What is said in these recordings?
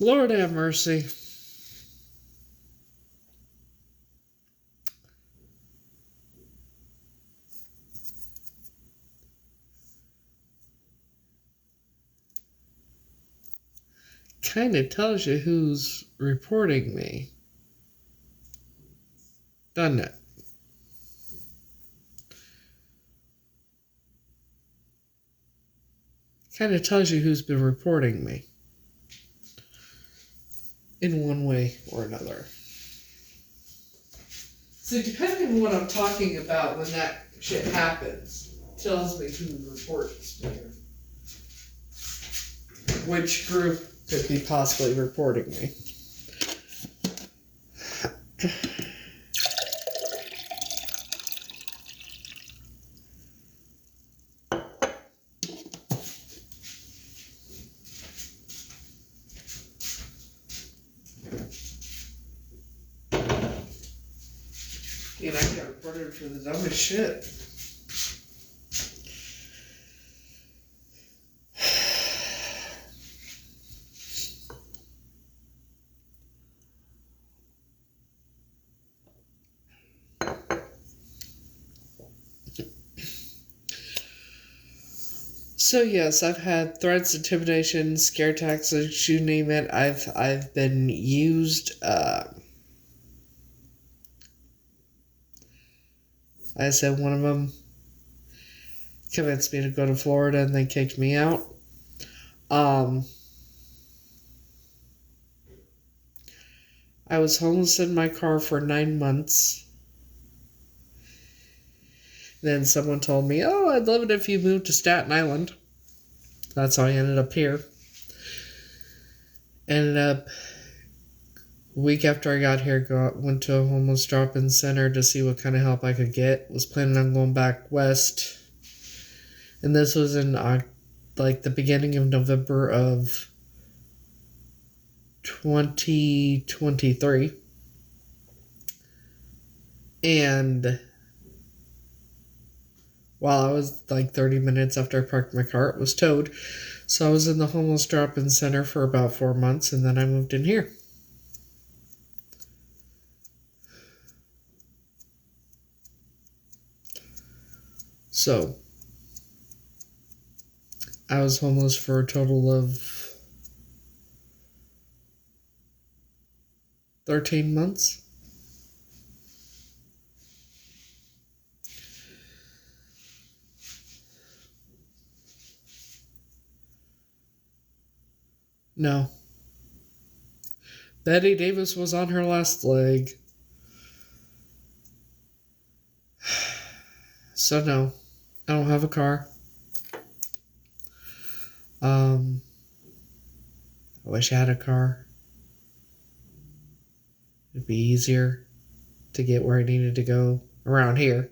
Lord have mercy. Kind of tells you who's reporting me, doesn't it? Kind of tells you who's been reporting me in one way or another. So depending on what I'm talking about when that shit happens, tells me who reports me. Which group could be possibly reporting me. And I got reported for the dumbest shit. So yes, I've had threats, intimidation, scare tactics, you name it. I've been used. I said one of them convinced me to go to Florida and they kicked me out. I was homeless in my car for 9 months. Then someone told me, "Oh, I'd love it if you moved to Staten Island." That's how I ended up here. Ended up, a week after I got here, went to a homeless drop-in center to see what kind of help I could get. Was planning on going back west. And this was in the beginning of November of 2023. And while I was 30 minutes after I parked my car, it was towed. So I was in the homeless drop-in center for about 4 months, and then I moved in here. So I was homeless for a total of 13 months. No. Betty Davis was on her last leg. So no, I don't have a car. I wish I had a car. It'd be easier to get where I needed to go around here.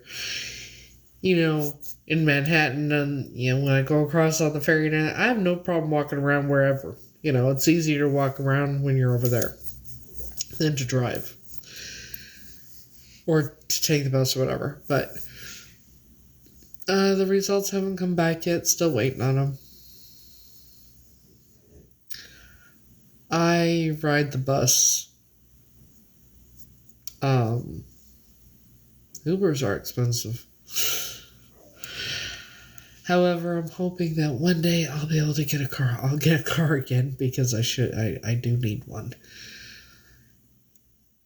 In Manhattan, and when I go across on the ferry, I have no problem walking around wherever. It's easier to walk around when you're over there than to drive. Or to take the bus or whatever. But the results haven't come back yet. Still waiting on them. I ride the bus. Ubers are expensive. However, I'm hoping that one day I'll be able to get a car. I'll get a car again because I do need one.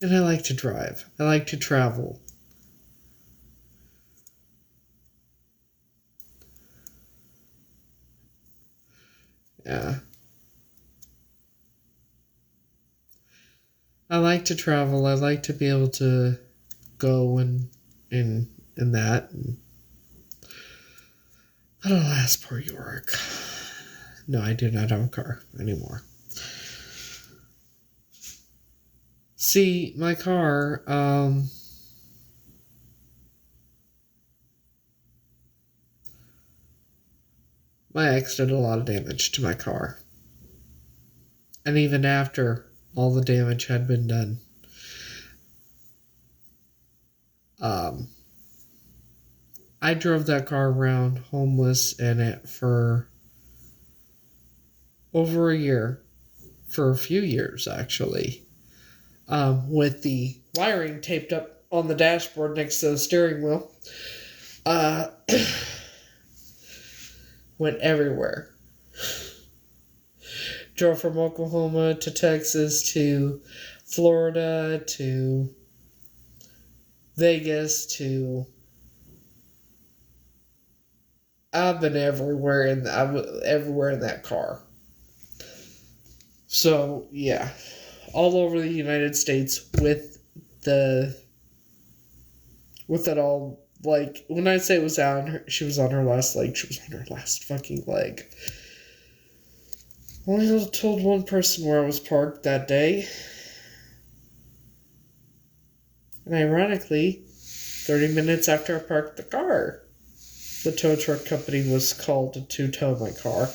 And I like to drive. I like to travel. Yeah. I like to travel. I like to be able to go and that. But alas, poor York. No, I do not have a car anymore. See, my car, my ex did a lot of damage to my car. And even after all the damage had been done, I drove that car around homeless in it for over a year for a few years, actually, with the wiring taped up on the dashboard next to the steering wheel. Went everywhere. Drove from Oklahoma to Texas to Florida to Vegas to... I've been everywhere in that car. So, yeah. All over the United States with it all. Like, when I say it was she was on her last leg. She was on her last fucking leg. Only told one person where I was parked that day. And ironically, 30 minutes after I parked the car, the tow truck company was called to tow my car.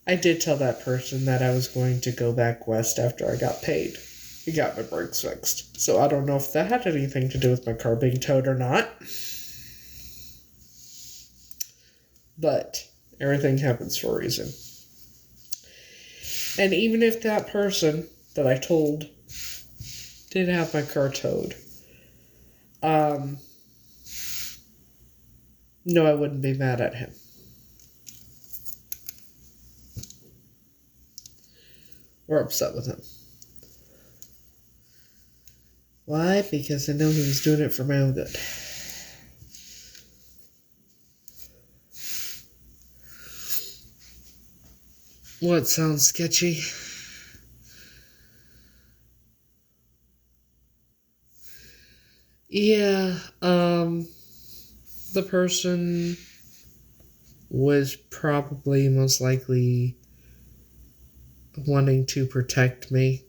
I did tell that person that I was going to go back west after I got paid. He got my brakes fixed. So I don't know if that had anything to do with my car being towed or not. But everything happens for a reason. And even if that person that I told did have my car towed, no, I wouldn't be mad at him. Or upset with him. Why? Because I know he was doing it for my own good. What sounds sketchy? Yeah, the person was probably most likely wanting to protect me.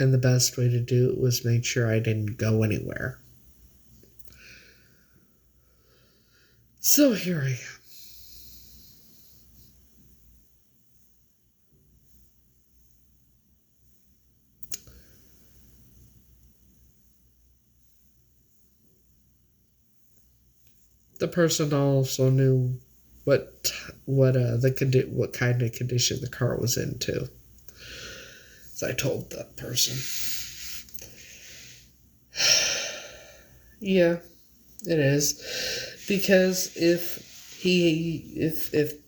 And the best way to do it was make sure I didn't go anywhere. So here I am. The person also knew what kind of condition the car was in too. So I told that person. Yeah, it is. Because if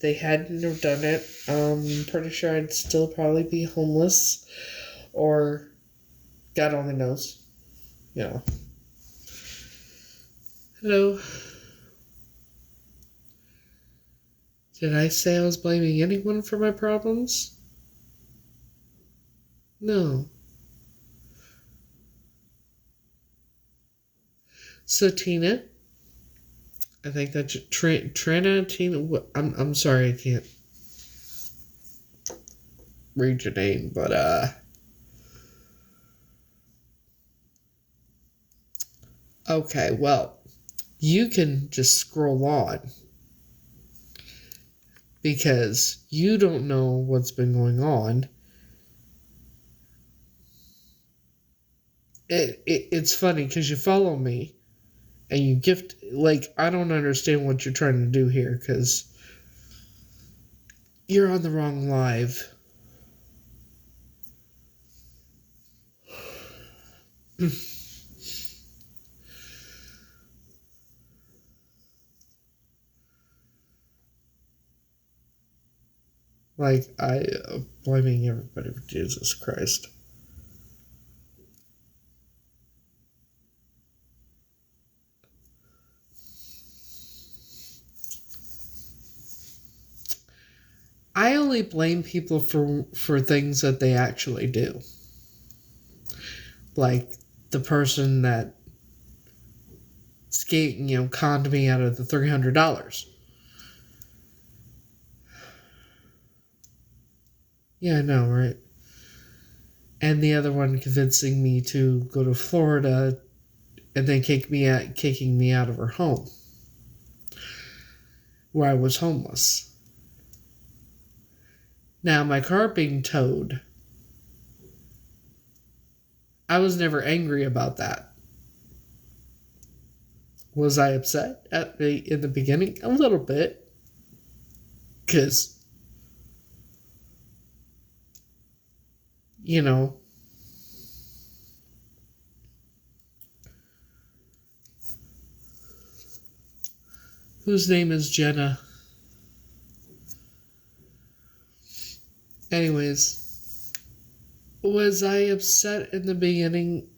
they hadn't have done it, I'm pretty sure I'd still probably be homeless, or God only knows. You know. Hello. Did I say I was blaming anyone for my problems? No. So Tina, I think that's Tina. I'm sorry, I can't read your name, but okay. Well, you can just scroll on because you don't know what's been going on. It's funny because you follow me. And you gift, like, I don't understand what you're trying to do here, because you're on the wrong live. Like, blaming everybody for Jesus Christ. I only blame people for things that they actually do. Like the person that conned me out of the $300. Yeah, I know, right? And the other one convincing me to go to Florida and then kicking me out of her home, where I was homeless. Now, my car being towed, I was never angry about that. Was I upset in the beginning? A little bit. Because you know, whose name is Jenna. Anyways, was I upset in the beginning,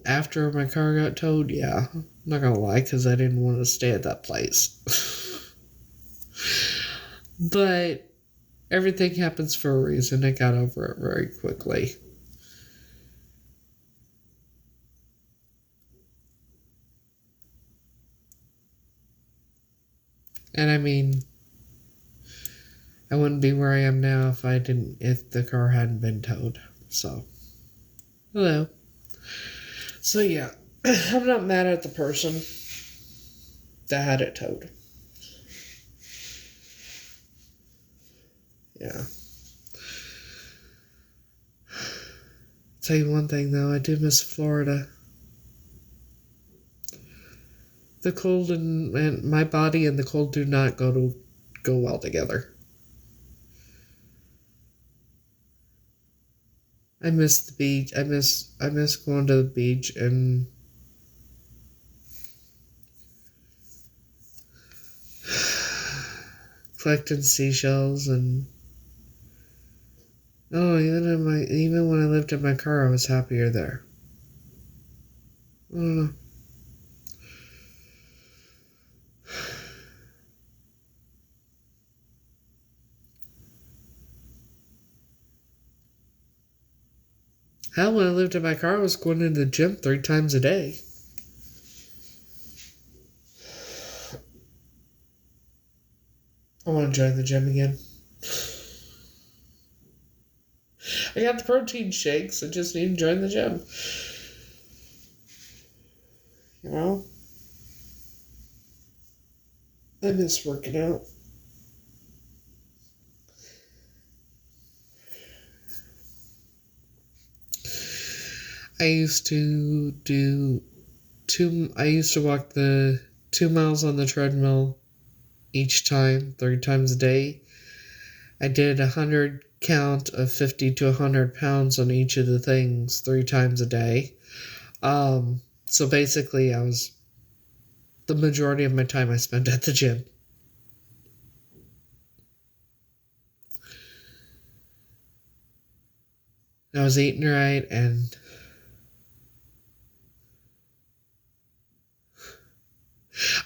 after my car got towed? Yeah. I'm not gonna lie, because I didn't want to stay at that place. But everything happens for a reason. I got over it very quickly. And I mean, I wouldn't be where I am now if the car hadn't been towed. So, hello. So yeah, I'm not mad at the person that had it towed. Yeah. Tell you one thing though, I do miss Florida. The cold and my body and the cold do not go well together. I miss the beach. I miss going to the beach and collecting seashells and even when I lived in my car, I was happier there. I don't know. Hell, when I lived in my car, I was going to the gym 3 times a day. I want to join the gym again. I got the protein shakes. I just need to join the gym. I miss working out. I used to walk the 2 miles on the treadmill each time, 3 times a day. I did 100 count of 50 to 100 pounds on each of the things 3 times a day. So basically the majority of my time I spent at the gym. I was eating right and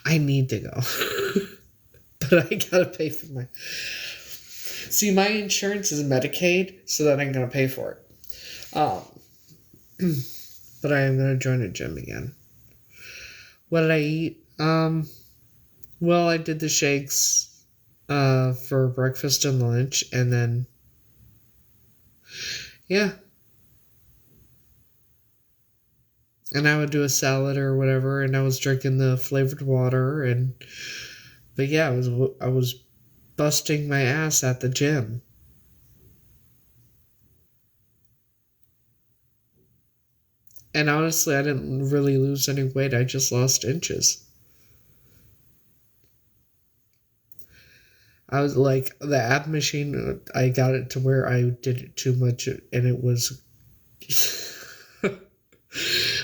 I need to go. But I gotta pay for my... See, my insurance is Medicaid, so that I'm gonna pay for it. But I am gonna join a gym again. What did I eat? Well, I did the shakes for breakfast and lunch, and then yeah. And I would do a salad or whatever, and I was drinking the flavored water, but yeah, I was busting my ass at the gym. And honestly, I didn't really lose any weight. I just lost inches. I was like, the ab machine, I got it to where I did it too much, and it was...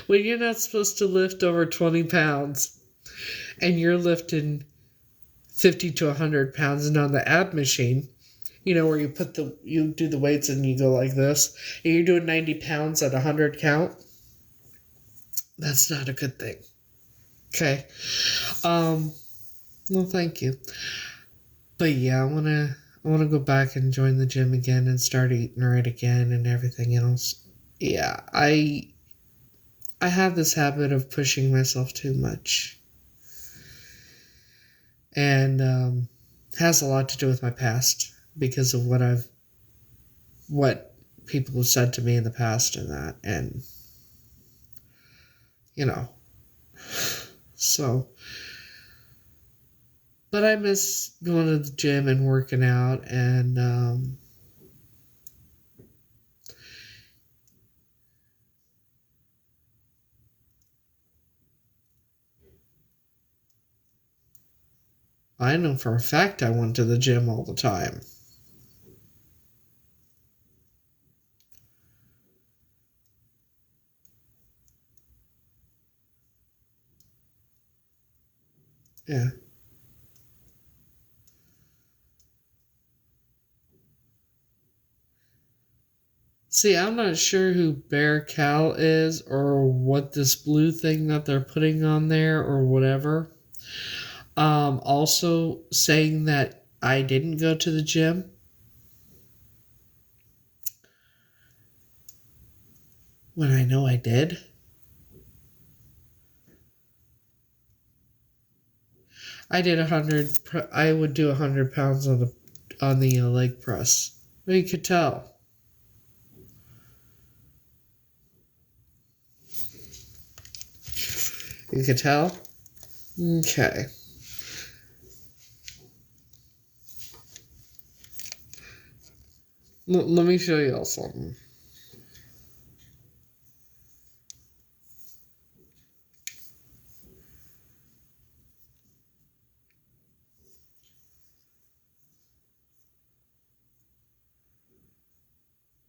When you're not supposed to lift over 20 pounds, and you're lifting 50 to 100 pounds, and on the ab machine, where you do the weights and you go like this, and you're doing 90 pounds at 100 count, that's not a good thing. Okay. Well, thank you. But yeah, I wanna go back and join the gym again and start eating right again and everything else. Yeah, I have this habit of pushing myself too much. And has a lot to do with my past because of what people have said to me in the past and that, and so, but I miss going to the gym and working out, and I know for a fact I went to the gym all the time. Yeah. See, I'm not sure who Bear Cal is or what this blue thing that they're putting on there or whatever. Also saying that I didn't go to the gym. When I know I did. I did 100. I would do 100 pounds on the leg press. But you could tell. You could tell. Okay. Let me show you all something.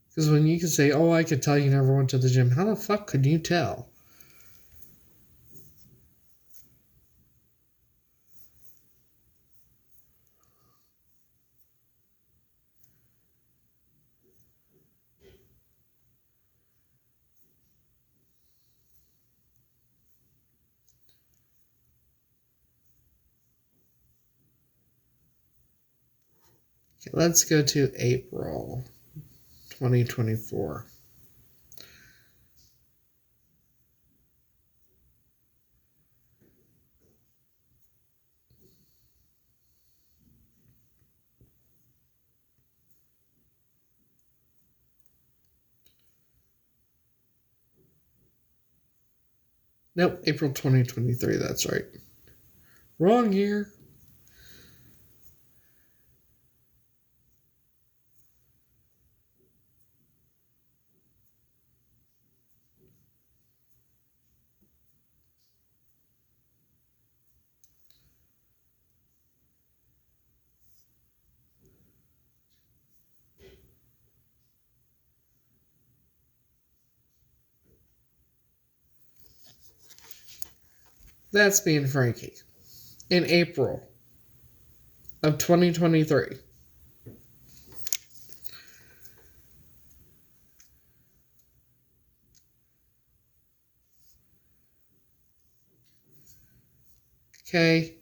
Because when you can say, "Oh, I could tell you never went to the gym," how the fuck could you tell? Okay, let's go to April 2024. Nope, April 2023, that's right. Wrong year. That's being Frankie. In April of 2023. Okay.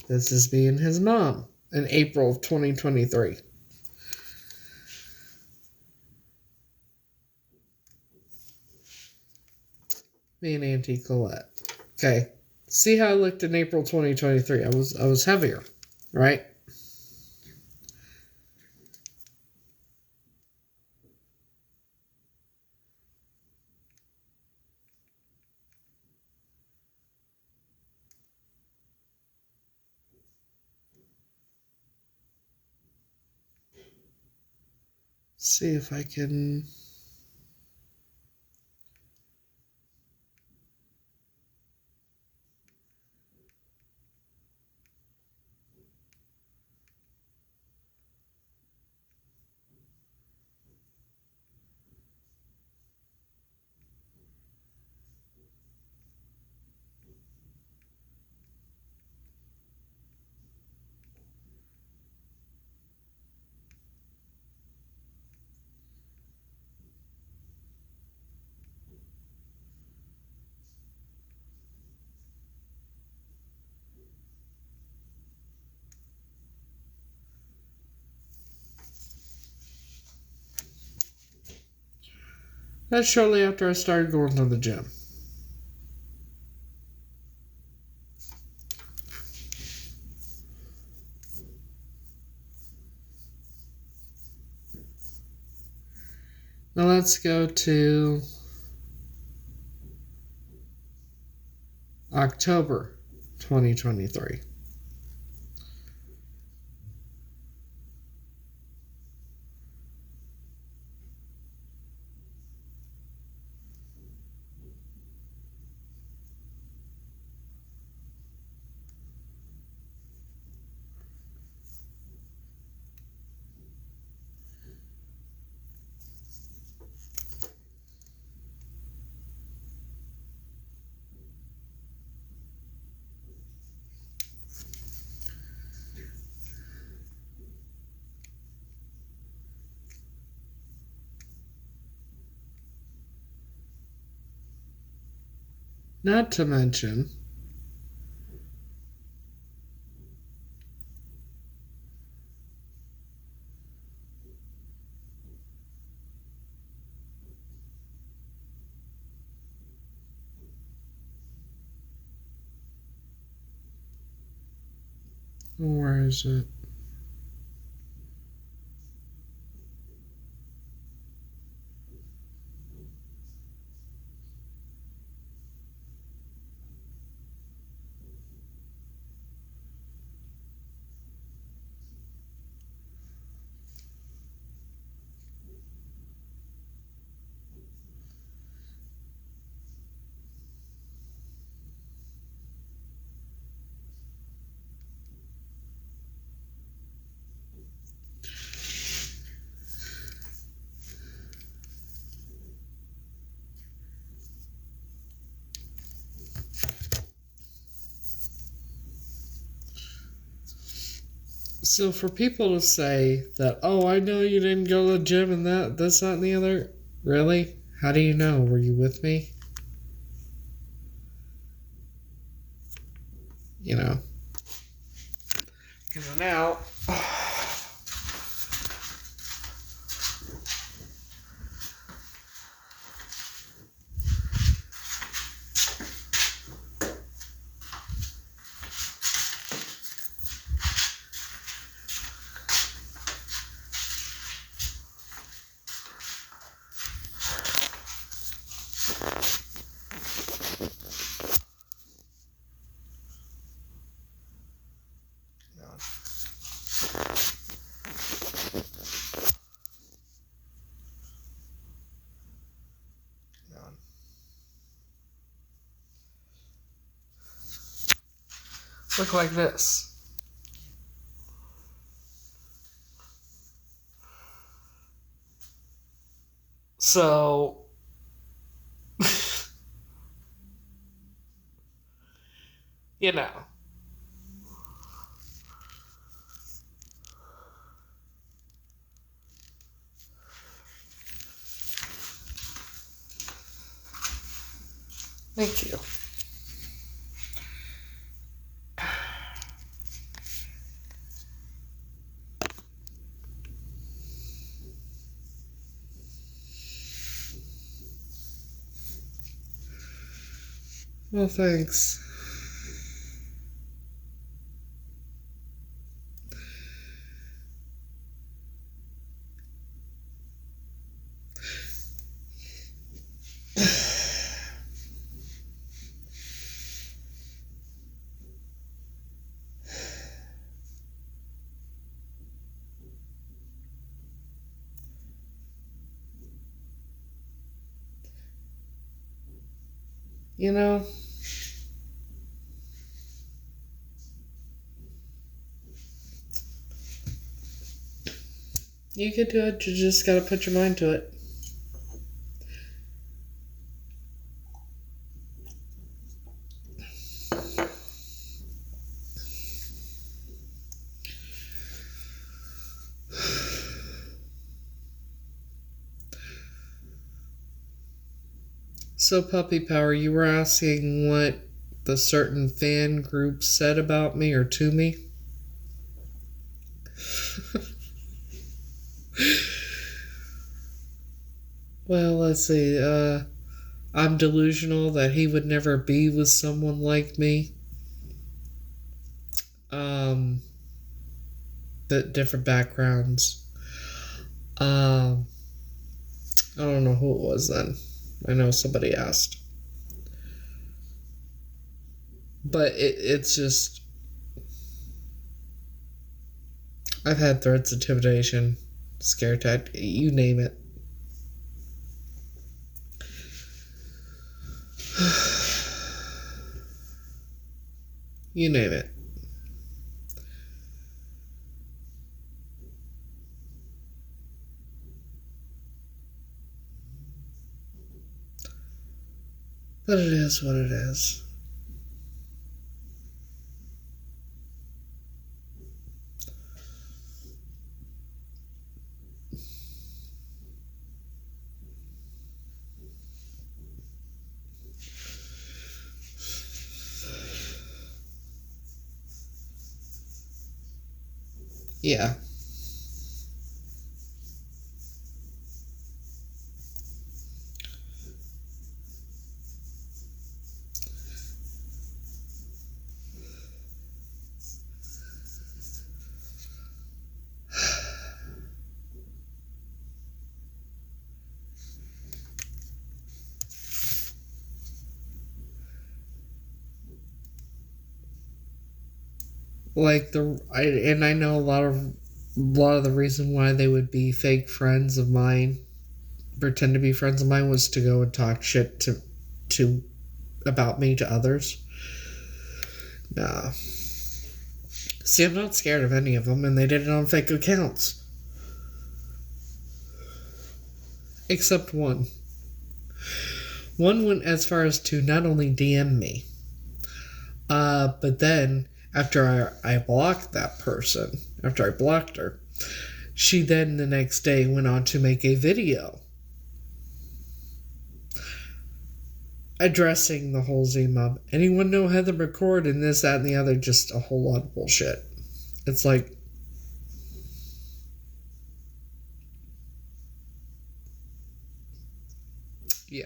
This is being his mom in April of 2023. Being Auntie Colette. Okay. See how I looked in April 2023. I was heavier, right? See if I can. That's shortly after I started going to the gym. Now let's go to October 2023. Not to mention, where is it? So for people to say that, oh, I know you didn't go to the gym and that, and the other, really? How do you know? Were you with me? You know. Because now, look like this. So, you know. Thank you. Well, thanks. You know, you could do it, you just gotta put your mind to it. So, Puppy Power, you were asking what the certain fan group said about me or to me? Well, let's see. I'm delusional that he would never be with someone like me. But different backgrounds. I don't know who it was then. I know somebody asked. But it's just... I've had threats, intimidation, scare tactic, you name it. You name it. But it is what it is. Yeah. Like I know a lot of the reason why they would be fake friends of mine, pretend to be friends of mine, was to go and talk shit to about me to others. Nah. See, I'm not scared of any of them, and they did it on fake accounts. Except one. One went as far as to not only DM me, but then after I blocked that person, after I blocked her, she then the next day went on to make a video addressing the whole Z-Mob. Anyone know Heather McCord and this, that, and the other? Just a whole lot of bullshit. It's like, yeah.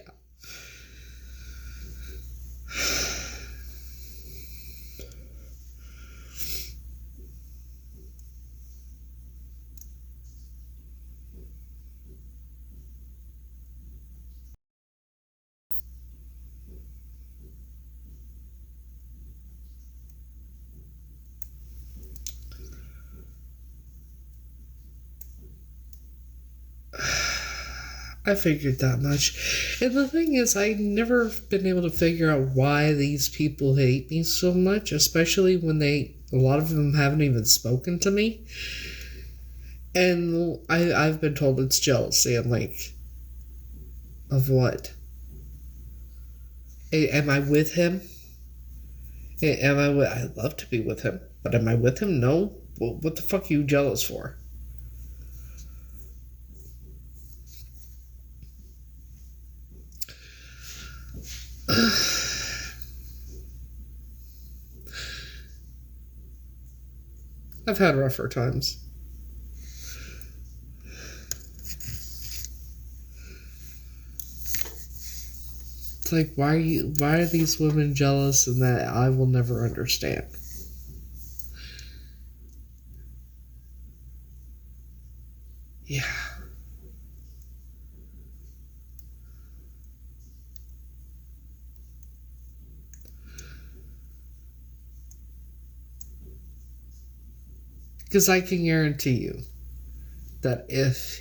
I figured that much. And the thing is, I've never been able to figure out why these people hate me so much, especially when a lot of them haven't even spoken to me. And I've been told it's jealousy. I'm like, of what? Am I with him? I'd love to be with him, but am I with him? No. Well, what the fuck are you jealous for? I've had rougher times. It's like, why are these women jealous, and that I will never understand. Yeah. Because I can guarantee you that if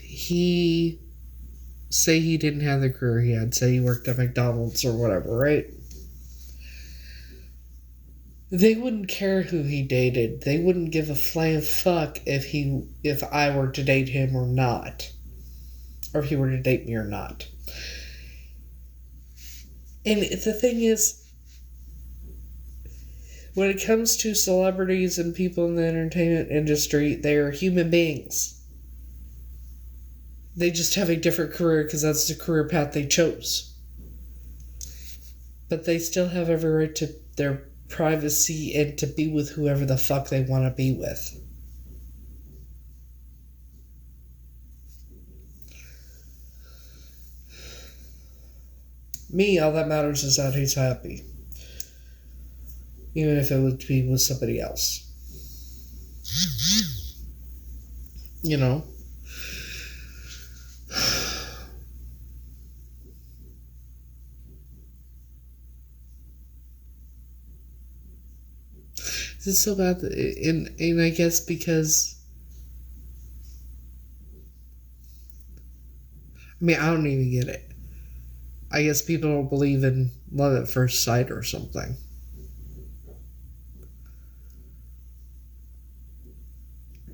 say he didn't have the career he had, say he worked at McDonald's or whatever, right? They wouldn't care who he dated. They wouldn't give a flying fuck if I were to date him or not. Or if he were to date me or not. And the thing is, when it comes to celebrities and people in the entertainment industry, they are human beings. They just have a different career because that's the career path they chose. But they still have every right to their privacy and to be with whoever the fuck they want to be with. Me, all that matters is that he's happy. Even if it would be with somebody else. You know? This is so bad, and I guess because... I mean, I don't even get it. I guess people don't believe in love at first sight or something.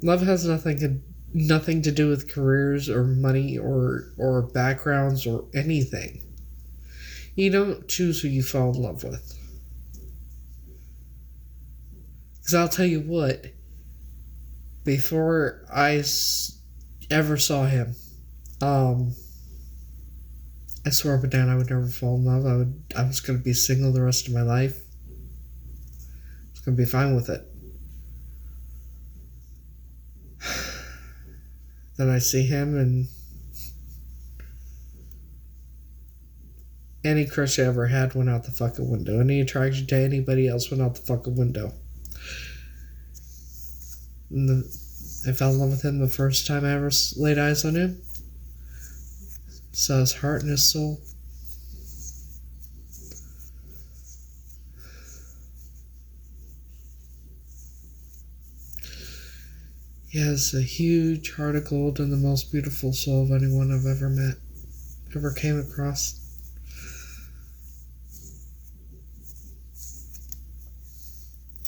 Love has nothing to do with careers or money or backgrounds or anything. You don't choose who you fall in love with. Because I'll tell you what, before I ever saw him, I swore up and down I would never fall in love. I was going to be single the rest of my life. I was going to be fine with it. Then I see him, and any crush I ever had went out the fucking window. Any attraction to anybody else went out the fucking window. And I fell in love with him the first time I ever laid eyes on him. Saw his heart and his soul. He has a huge heart of gold and the most beautiful soul of anyone I've ever met, ever came across.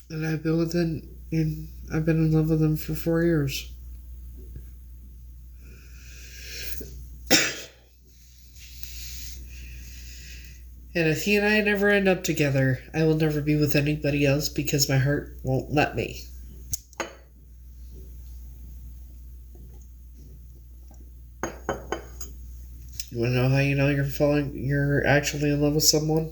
And I've been in love with him for 4 years. And if he and I never end up together, I will never be with anybody else because my heart won't let me. You want to know how you know you're actually in love with someone?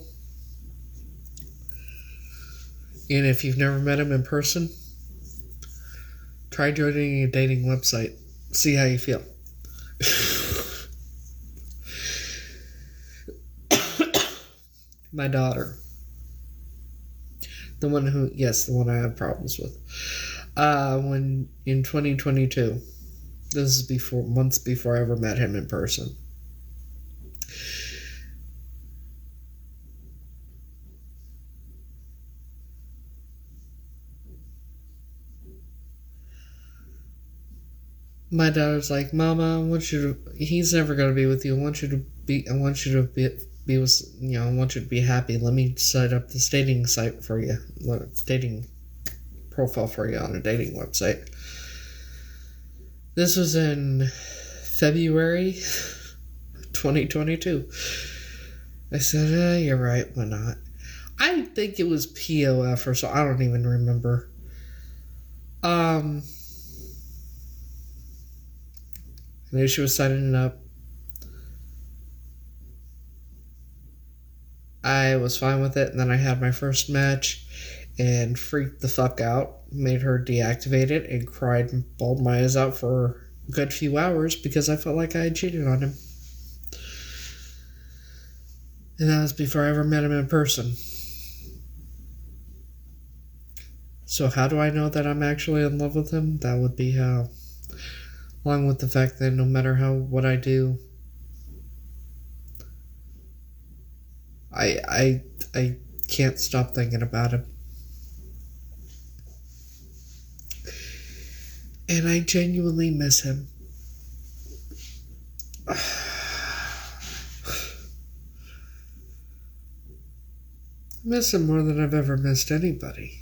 And if you've never met him in person, try joining a dating website. See how you feel. My daughter. The one I have problems with. When in 2022, this is months before I ever met him in person. My daughter's like, Mama, he's never going to be with you. I want you to be with, I want you to be happy. Let me set up this dating site for you. Dating profile for you on a dating website. This was in February 2022. I said, you're right, why not? I think it was POF or so, I don't even remember. I knew she was signing up. I was fine with it, and then I had my first match and freaked the fuck out. Made her deactivate it and cried and bawled my eyes out for a good few hours because I felt like I had cheated on him. And that was before I ever met him in person. So how do I know that I'm actually in love with him? That would be how. Along with the fact that no matter what I do, I can't stop thinking about him. And I genuinely miss him. I miss him more than I've ever missed anybody.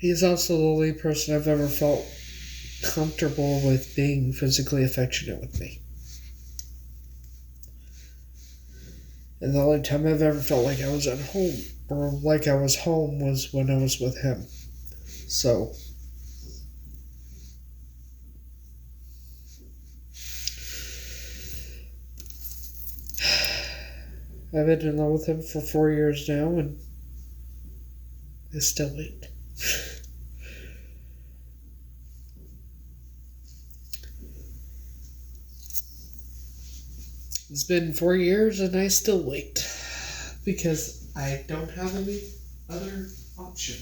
He's also the only person I've ever felt comfortable with being physically affectionate with me. And the only time I've ever felt like I was at home, or like I was home, was when I was with him. So, I've been in love with him for 4 years now, and I still wait. It's been 4 years and I still wait because I don't have any other option.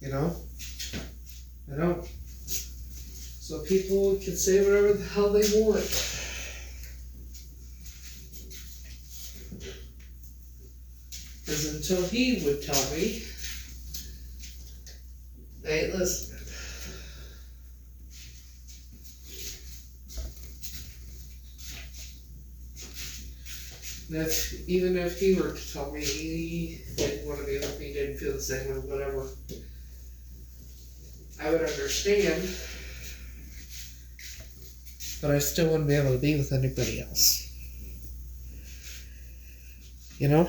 You know? I don't. So people can say whatever the hell they want. Because until he would tell me, I ain't listening. Even if he were to tell me he didn't want to be with me, didn't feel the same way, whatever, I would understand, but I still wouldn't be able to be with anybody else. You know?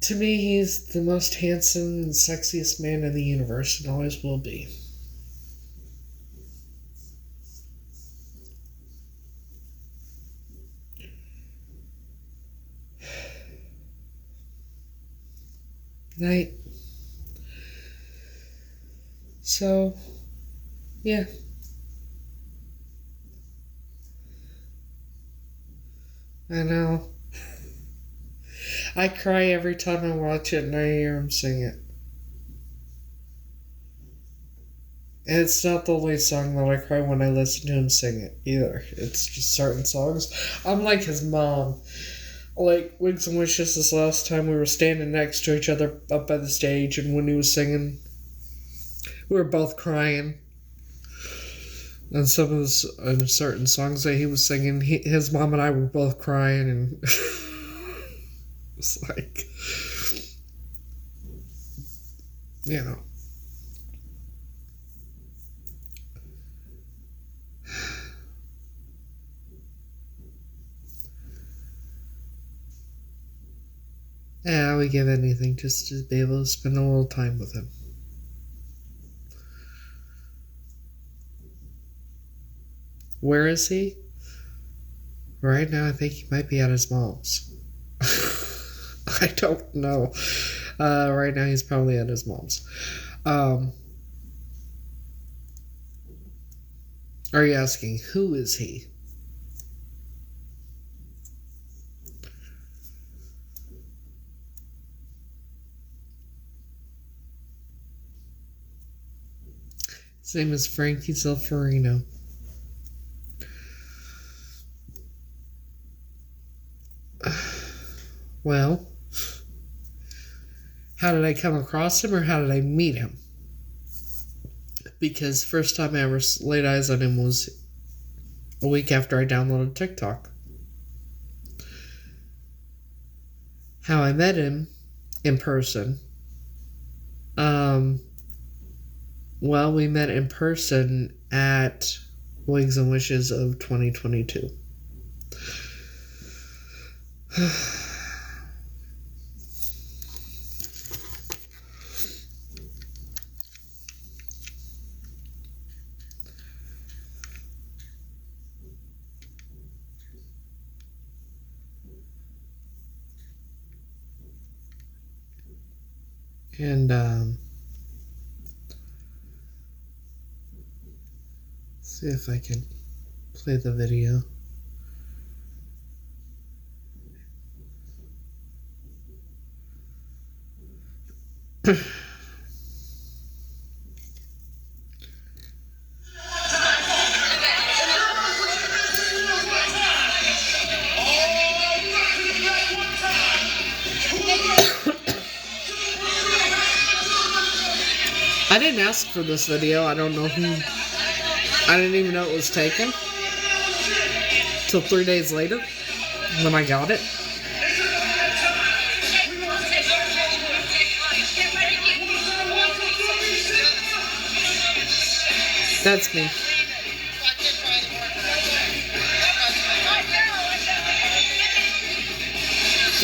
To me, he's the most handsome and sexiest man in the universe and always will be. Night. So, yeah. I know. I cry every time I watch it and I hear him sing it. And it's not the only song that I cry when I listen to him sing it either. It's just certain songs. I'm like his mom. Like Wigs and Wishes, this last time we were standing next to each other up by the stage, and when he was singing, we were both crying. And some of the certain songs that he was singing, his mom and I were both crying, and it's like, you know. Yeah, I would give anything just to be able to spend a little time with him. Where is he? Right now, I think he might be at his mom's. I don't know. Right now, he's probably at his mom's. Are you asking, who is he? His name is Frankie Zilferino. Well, how did I come across him or how did I meet him? Because first time I ever laid eyes on him was a week after I downloaded TikTok. How I met him in person. Well, we met in person at Wigs and Wishes of 2022. And, see if I can play the video. I didn't ask for this video. I don't know who. I didn't even know it was taken till 3 days later when I got it. That's me.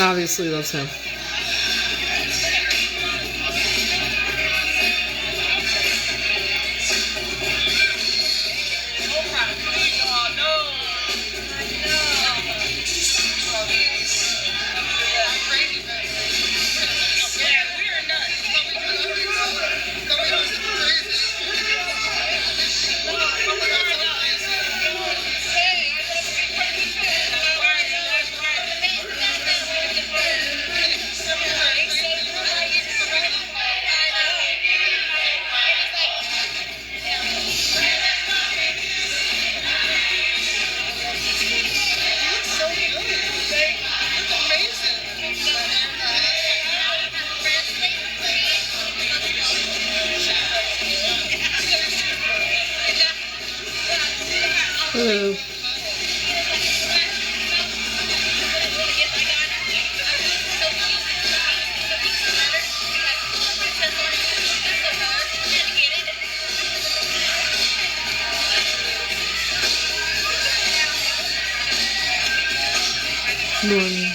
Obviously, that's him. Hello. Morning.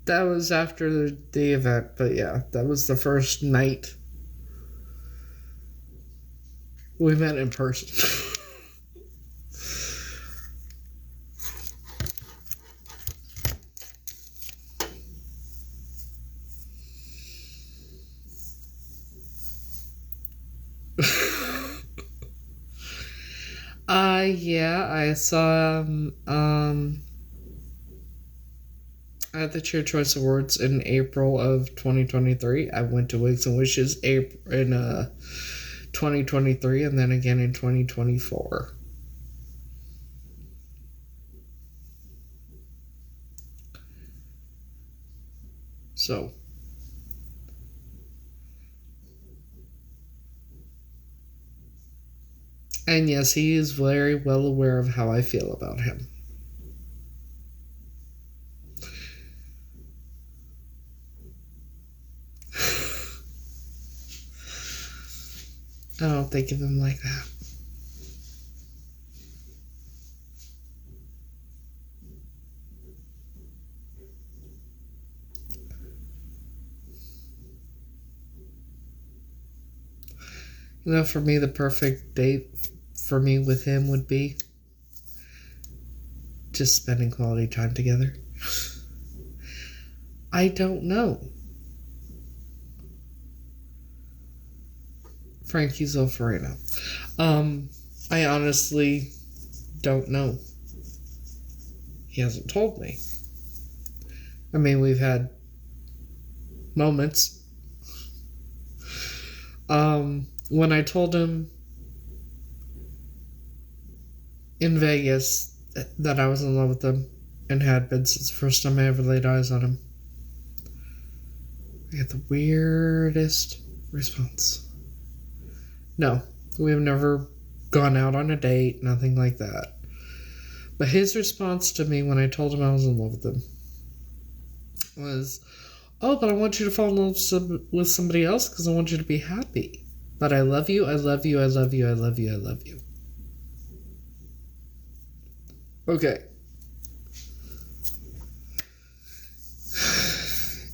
That was after the event, but yeah, that was the first night we met in person. Yeah, I saw at the Cheer Choice Awards in April of 2023. I went to Wigs and Wishes in 2023 and then again in 2024. So, and yes, he is very well aware of how I feel about him. I don't think of him like that. You know, for me, the perfect date for me with him would be just spending quality time together. I don't know. Frankie Zolfarino. I honestly don't know. He hasn't told me. I mean, we've had moments. When I told him in Vegas that I was in love with him and had been since the first time I ever laid eyes on him, I got the weirdest response. No, we've never gone out on a date, nothing like that. But his response to me when I told him I was in love with him was, oh, but I want you to fall in love with somebody else because I want you to be happy. But I love you, I love you, I love you, I love you, I love you. Okay.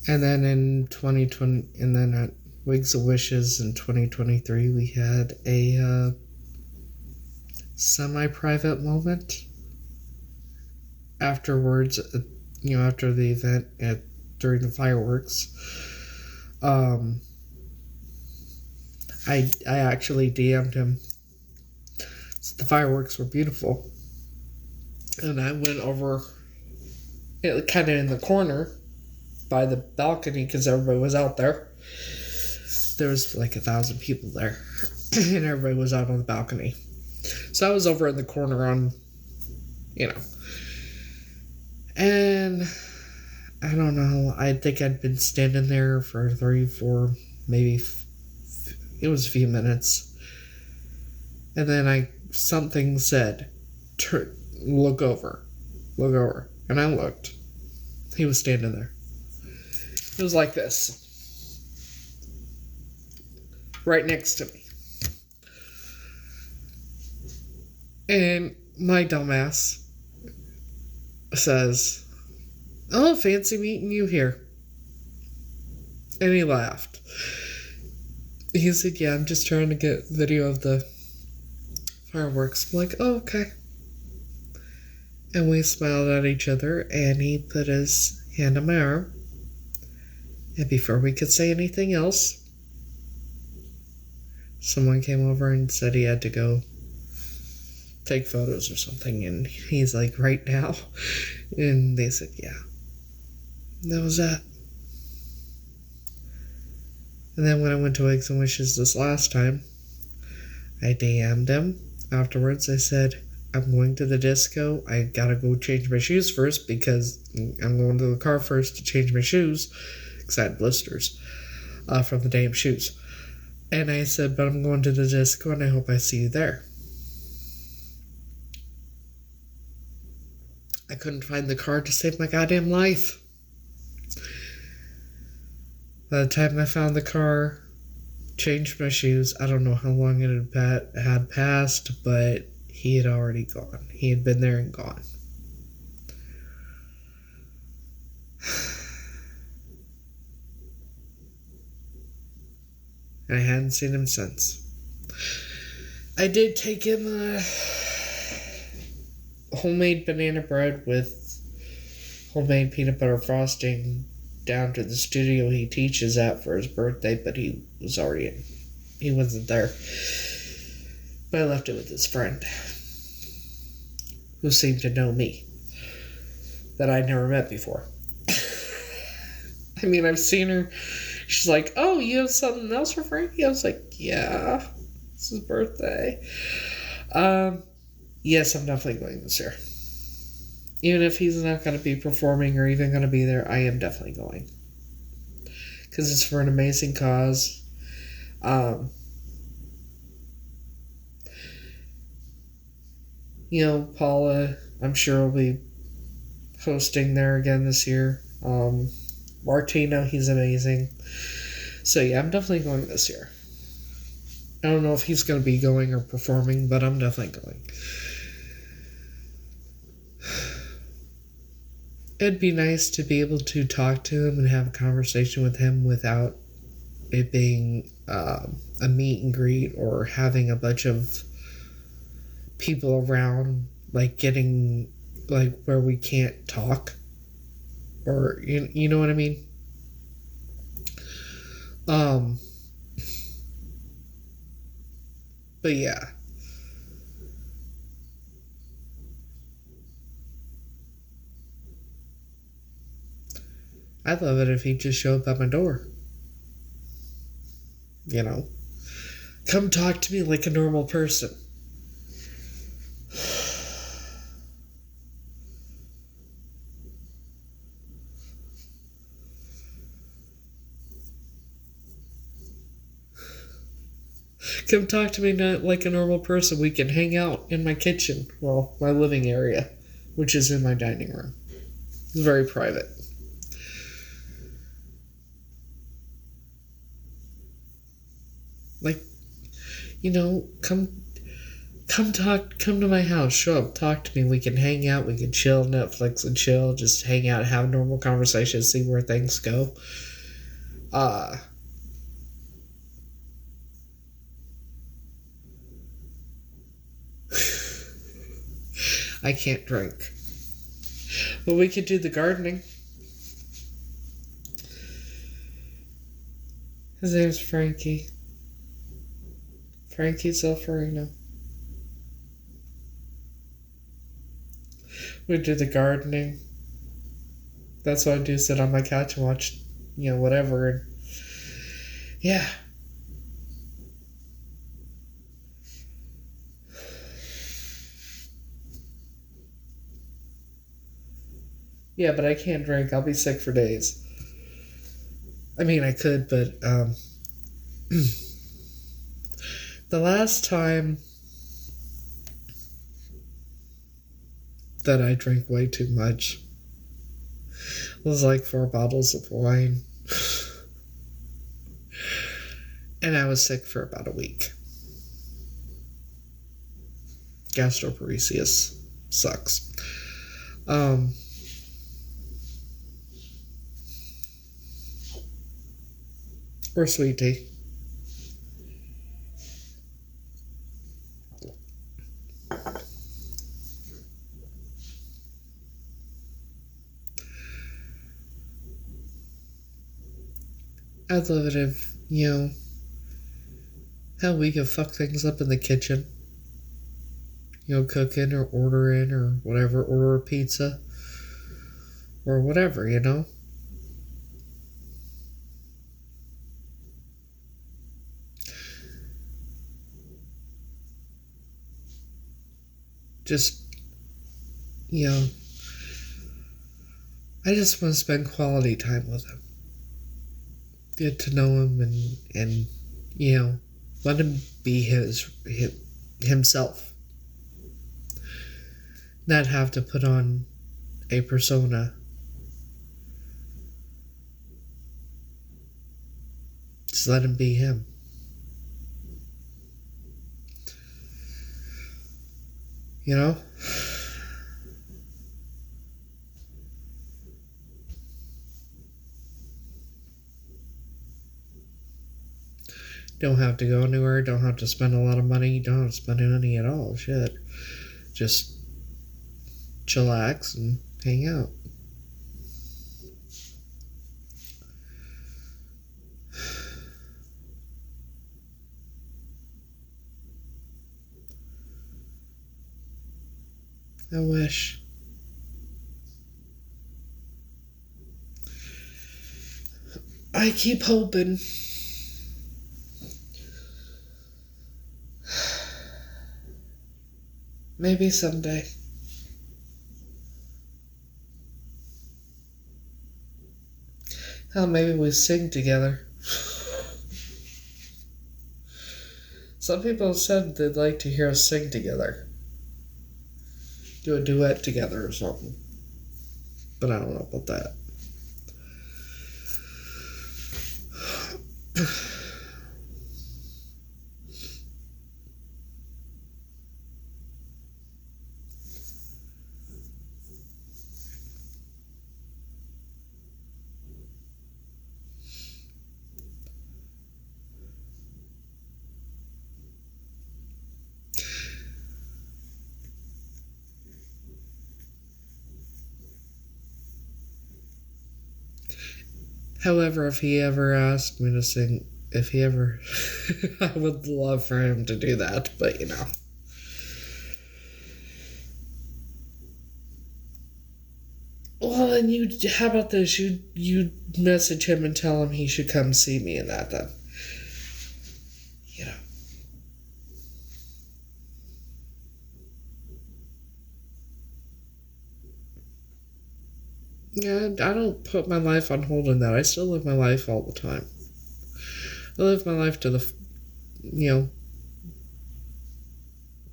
And then in 2020, and then at Wigs of Wishes in 2023, we had a semi-private moment afterwards, after the event during the fireworks. I actually DM'd him. So the fireworks were beautiful. And I went over, kind of in the corner by the balcony because everybody was out there. There was like 1,000 people there. And everybody was out on the balcony. So I was over in the corner on, And I don't know. I think I'd been standing there for 3, 4, maybe it was a few minutes. And then something said, look over. And I looked. He was standing there. It was like this. Right next to me. And my dumbass says, oh, fancy meeting you here. And he laughed. He said, yeah, I'm just trying to get video of the fireworks. I'm like, oh, okay. And we smiled at each other, and he put his hand on my arm. And before we could say anything else, someone came over and said he had to go take photos or something. And he's like, right now? And they said, yeah. And that was that. And then when I went to Wigs and Wishes this last time, I DM'd him. Afterwards, I said, I'm going to the disco. I gotta go change my shoes first because I'm going to the car first to change my shoes because I had blisters from the damn shoes. And I said, but I'm going to the disco and I hope I see you there. I couldn't find the car to save my goddamn life. By the time I found the car, changed my shoes, I don't know how long it had passed, but he had already gone. He had been there and gone. and I hadn't seen him since. I did take him homemade banana bread with homemade peanut butter frosting down to the studio he teaches at for his birthday, but he wasn't there. But I left it with his friend, who seemed to know me, that I'd never met before. I mean, I've seen her. She's like, oh, you have something else for Frankie? I was like, yeah, it's his birthday. Yes, I'm definitely going this year. Even if he's not going to be performing or even going to be there, I am definitely going. Because it's for an amazing cause. Paula, I'm sure, will be hosting there again this year. Martino, he's amazing. So yeah, I'm definitely going this year. I don't know if he's going to be going or performing, but I'm definitely going. It'd be nice to be able to talk to him and have a conversation with him without it being a meet and greet or having a bunch of people around, like getting, like, where we can't talk. Or, you know what I mean? But yeah. I'd love it if he'd just show up at my door. Come talk to me like a normal person. Come talk to me not like a normal person. We can hang out in my kitchen. Well, my living area, which is in my dining room. It's very private. Like, come to my house, show up, talk to me. We can hang out, we can chill, Netflix and chill, just hang out, have normal conversations, see where things go. I can't drink. But we could do the gardening. His name's Frankie. Frankie Zolfarino. We do the gardening. That's what I do, sit on my couch and watch, whatever. And yeah. Yeah, but I can't drink. I'll be sick for days. I mean, I could, but, the last time that I drank way too much was like 4 bottles of wine. And I was sick for about a week. Gastroparesis sucks. Or sweet tea. I'd love it if, how we could fuck things up in the kitchen. Cooking or ordering or whatever, order a pizza. Or whatever, Just, I just want to spend quality time with him. Get to know him and let him be himself. Not have to put on a persona. Just let him be him. Don't have to go anywhere. Don't have to spend a lot of money. Don't have to spend any at all. Shit. Just chillax and hang out. I wish. I keep hoping. Maybe someday. Hell, maybe we sing together. Some people said they'd like to hear us sing together. Do a duet together or something. But I don't know about that. However, if he ever asked me to sing, I would love for him to do that, but you know. Well, then how about this? You message him and tell him he should come see me in that then. You know. Yeah, I don't put my life on hold in that. I still live my life all the time. I live my life to the,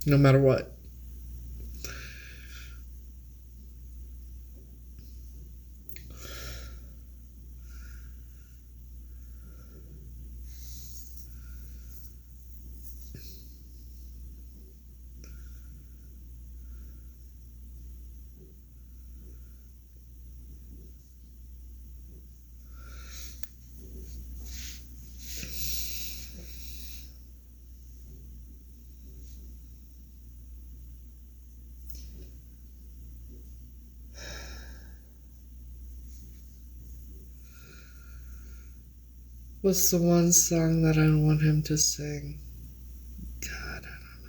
no matter what. What's the one song that I want him to sing? God, I don't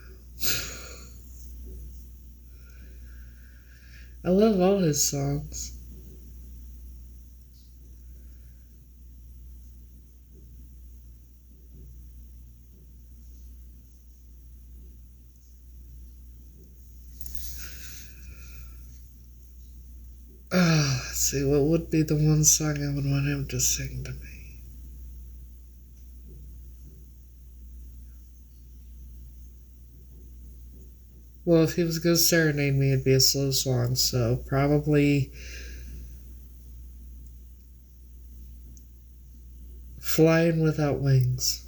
know. I love all his songs. Let's see, what would be the one song I would want him to sing to me? Well, if he was going to serenade me, it'd be a slow song, so probably Flying Without Wings.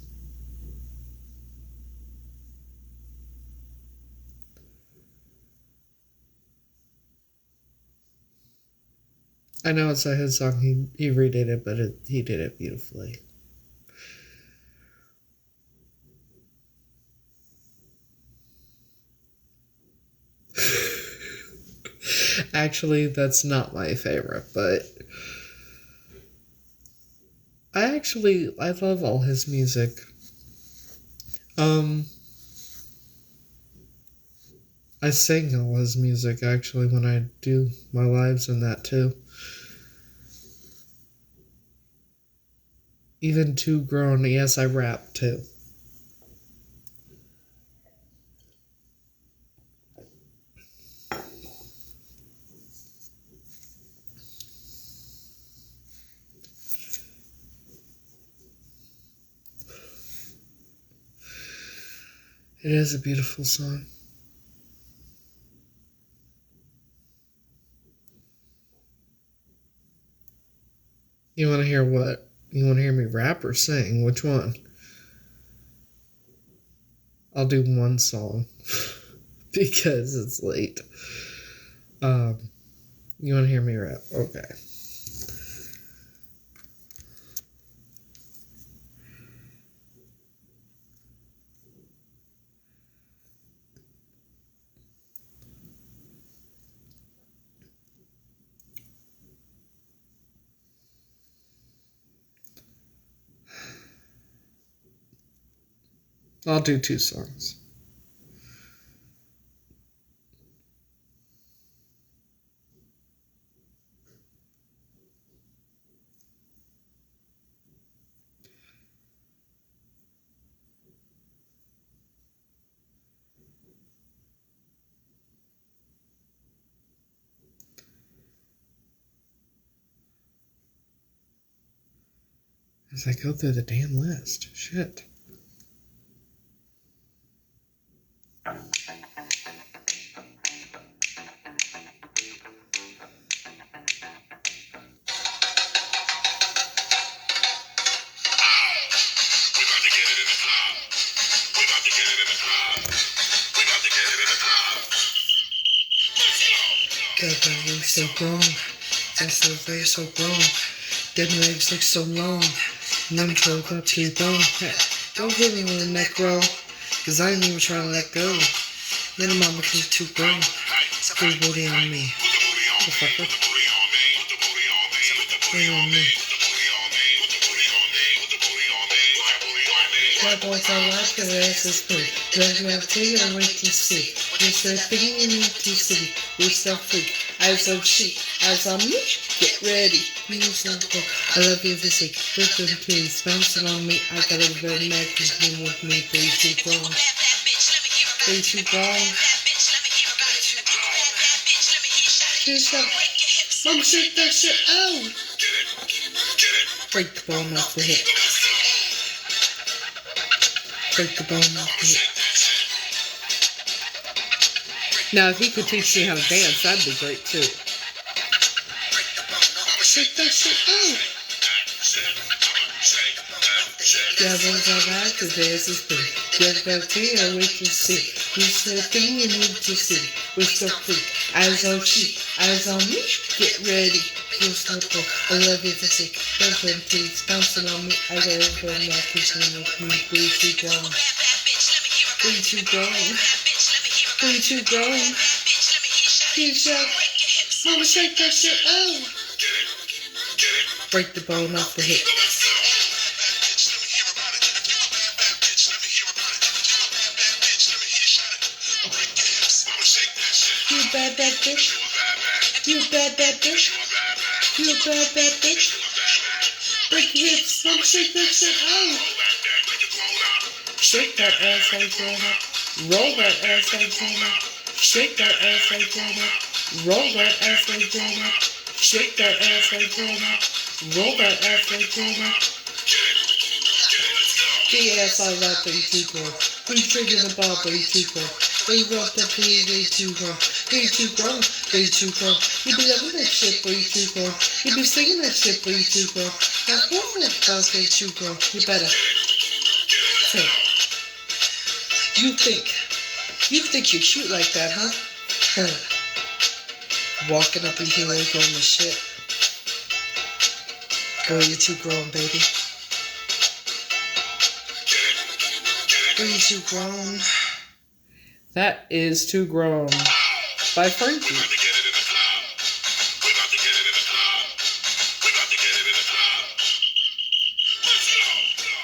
I know it's not his song, he redid it, but he did it beautifully. Actually, that's not my favorite, but I love all his music. I sing all his music, actually, when I do my lives and that, too. Even Too Grown, yes, I rap, too. It is a beautiful song. You want to hear what? You want to hear me rap or sing? Which one? I'll do one song because it's late. You want to hear me rap? Okay. I'll do 2 songs. As I go through the damn list. Shit. Got that way so grown. That's the way so grown. Dead legs look so long. Numb choke up to your bone. Don't hit me when the neck roll. Cause I ain't even trying to let go. Little mama keeps too grown. Put the booty on me. Motherfucker. Put it on me. That boys I like cause ass is free. Let me tell you I wait to see. Just that thing you need to see. We're so free. Eyes on sheep. Eyes on me. Get ready. Me so cool. I love you physique. With them please. Bouncing on me. I got a red neck. Cause you with me. Way too grown. Way too grown. Here's up. Mama shake that shit out. Break the bone off the hip. Break the bone off the hip. Now, if he could teach me how to dance, that'd be great too. Shake that shit out. Yeah, those are right, cause dance is free. Get back to you, we can see. This is the thing you need to see. We're so free. Eyes on sheep, eyes on me. Get ready. Feel so cool. I love you physique. Don't please bouncing on me. I got a good neck. Kissing with me. Way too grown. Way too grown. Way too grown. Here's your mama shake that shit out. Break the bone off the hip. You bad bitch. You bad bitch. You bad bitch. Break your hips, mama shake that shit out. Shake that ass like grown up. Roll that ass like grown up. Shake that ass like grown up. Roll that ass like grown up. Shake that ass like grown up. Roll that ass like grown up. Get your ass all that way too grown. We trigger the ball way too grown. Way rough that way too grown. Way too grown. Way too grown. You be loving that shit way too grown. You be singing that shit way too grown. Now walking that bounce way too grown. You better. Hey. You think you're cute like that, huh? Walking up in here like on the shit. Girl, you're too grown, baby. Girl, you're too grown. That is Too Grown by Frankie.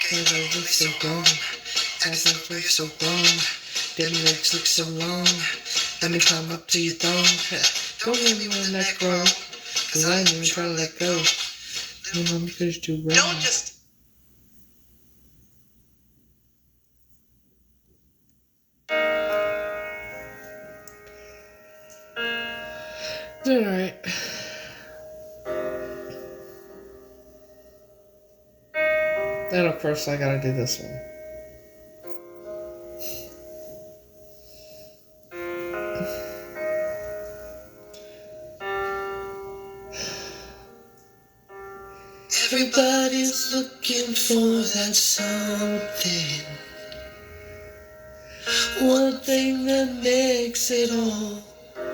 Cause I look so grown. As I look so grown. Them legs look so long. Let me climb up to your thong. Don't let me when that grow. Cause I ain't even trying to let go. You know, because you're too grown. Don't just. Alright. Then of course I gotta do this one. Everybody's looking for that something. One thing that makes it all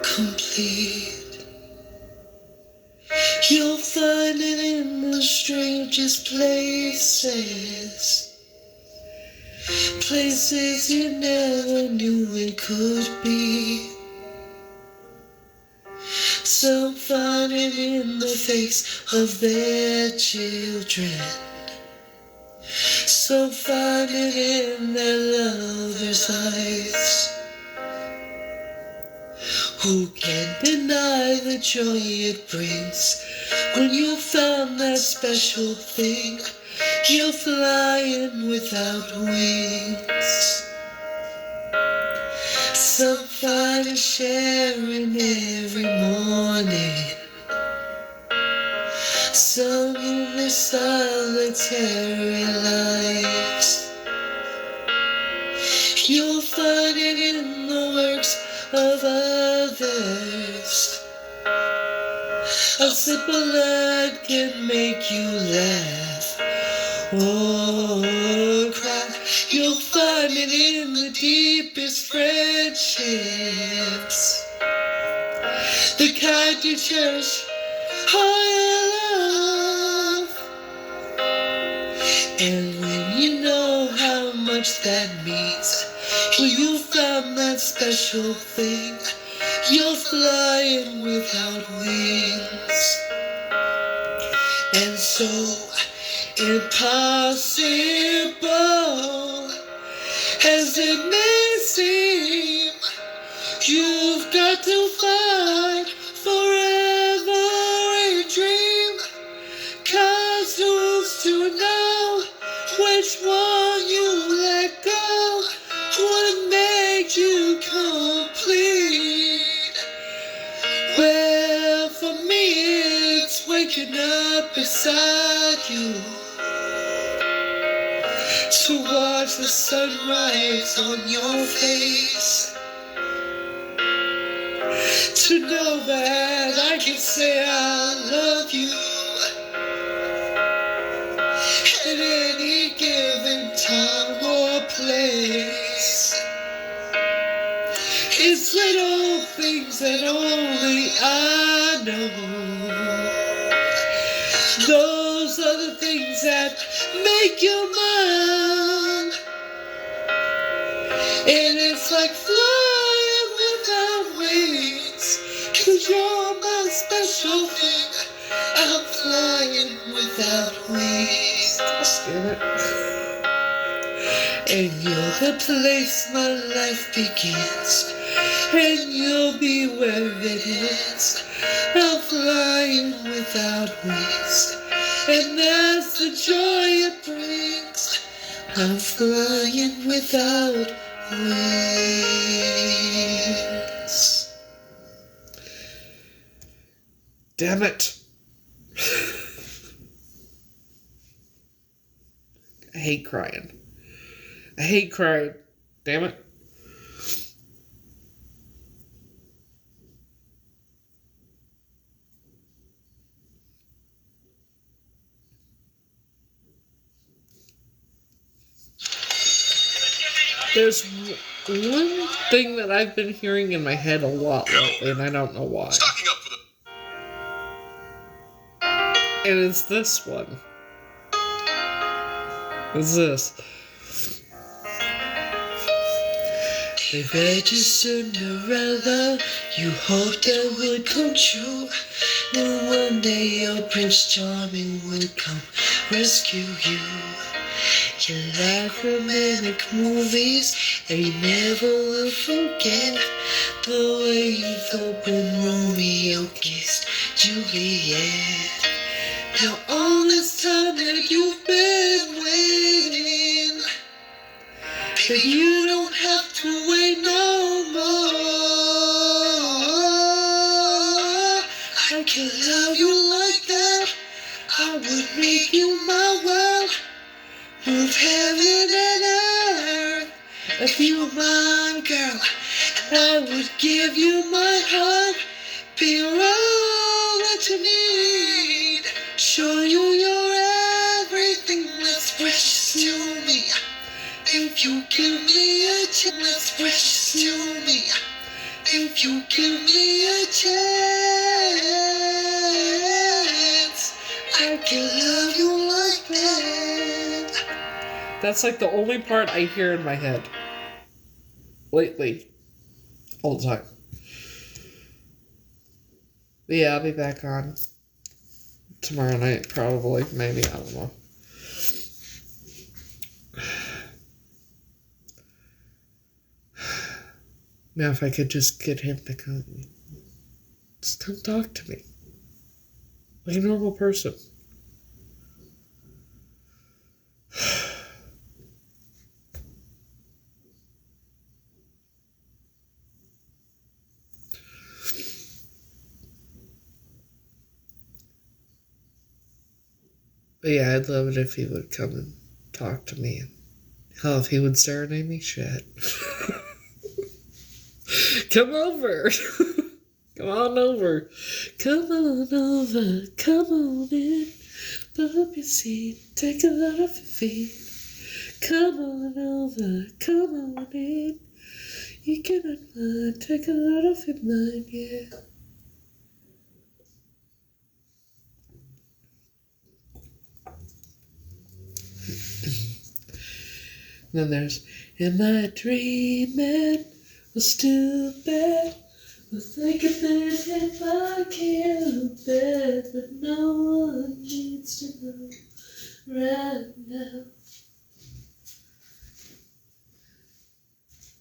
complete. You'll find it in the strangest places. Places you never knew it could be. Some find it in the face of their children. Some find it in their lover's eyes. Who can deny the joy it brings when you found that special thing? You're flying without wings. Some find a sharing every morning. Some in their solitary lives. You'll find it in the works of others. A simple act can make you laugh or cry. You'll find it in the deepest friendships, the kind you cherish all your love. And when you know how much that means, when you found that special thing, you're flying without wings. And so impossible as it may seem, you've got to find forever a dream. 'Cause who's to know which one you let go would make you complete? Well, for me it's waking up beside you to watch the sunrise on your face, to know that I can say I love you at any given time or place. It's little things that only I know. Those are the things that make you mine. And it's like flying without wings, 'cause you're my special thing. I'm flying without wings. Damn it. And you're the place my life begins, and you'll be where it ends. I'm flying without wings, and that's the joy it brings. I'm flying without wings. Damn it. I hate crying. I hate crying. Damn it. There's one thing that I've been hearing in my head a lot lately, and I don't know why. Stocking up for the... And it's this one. It's this. They read you Cinderella, you hoped that would come true. And one day your Prince Charming would come rescue you. You like romantic movies, and you never will forget the way you felt when Romeo kissed Juliet. Now all this time that you've been waiting, baby, you don't have to wait no more. I can love you like that. I would make you my world, move heaven and earth if you were my girl. And I would give you my heart, be all that you need, show you you're everything that's precious to me. If you give me a chance, that's precious to me. If you give me a chance, I can love you like that. That's like the only part I hear in my head lately, all the time. But yeah, I'll be back on tomorrow night, probably, maybe, I don't know. Now, if I could just get him to come, just come talk to me like a normal person. But yeah, I'd love it if he would come and talk to me. Hell, if he would serenade me, shit. Come over. Come on over. Come on over. Come on in. Pull up your seat. Take a load off your feet. Come on over. Come on in. You cannot mind. Take a load off your mind, yeah. Then there's, am I dreaming? Was too bad. Was thinking that if I can't bed, but no one needs to know right now.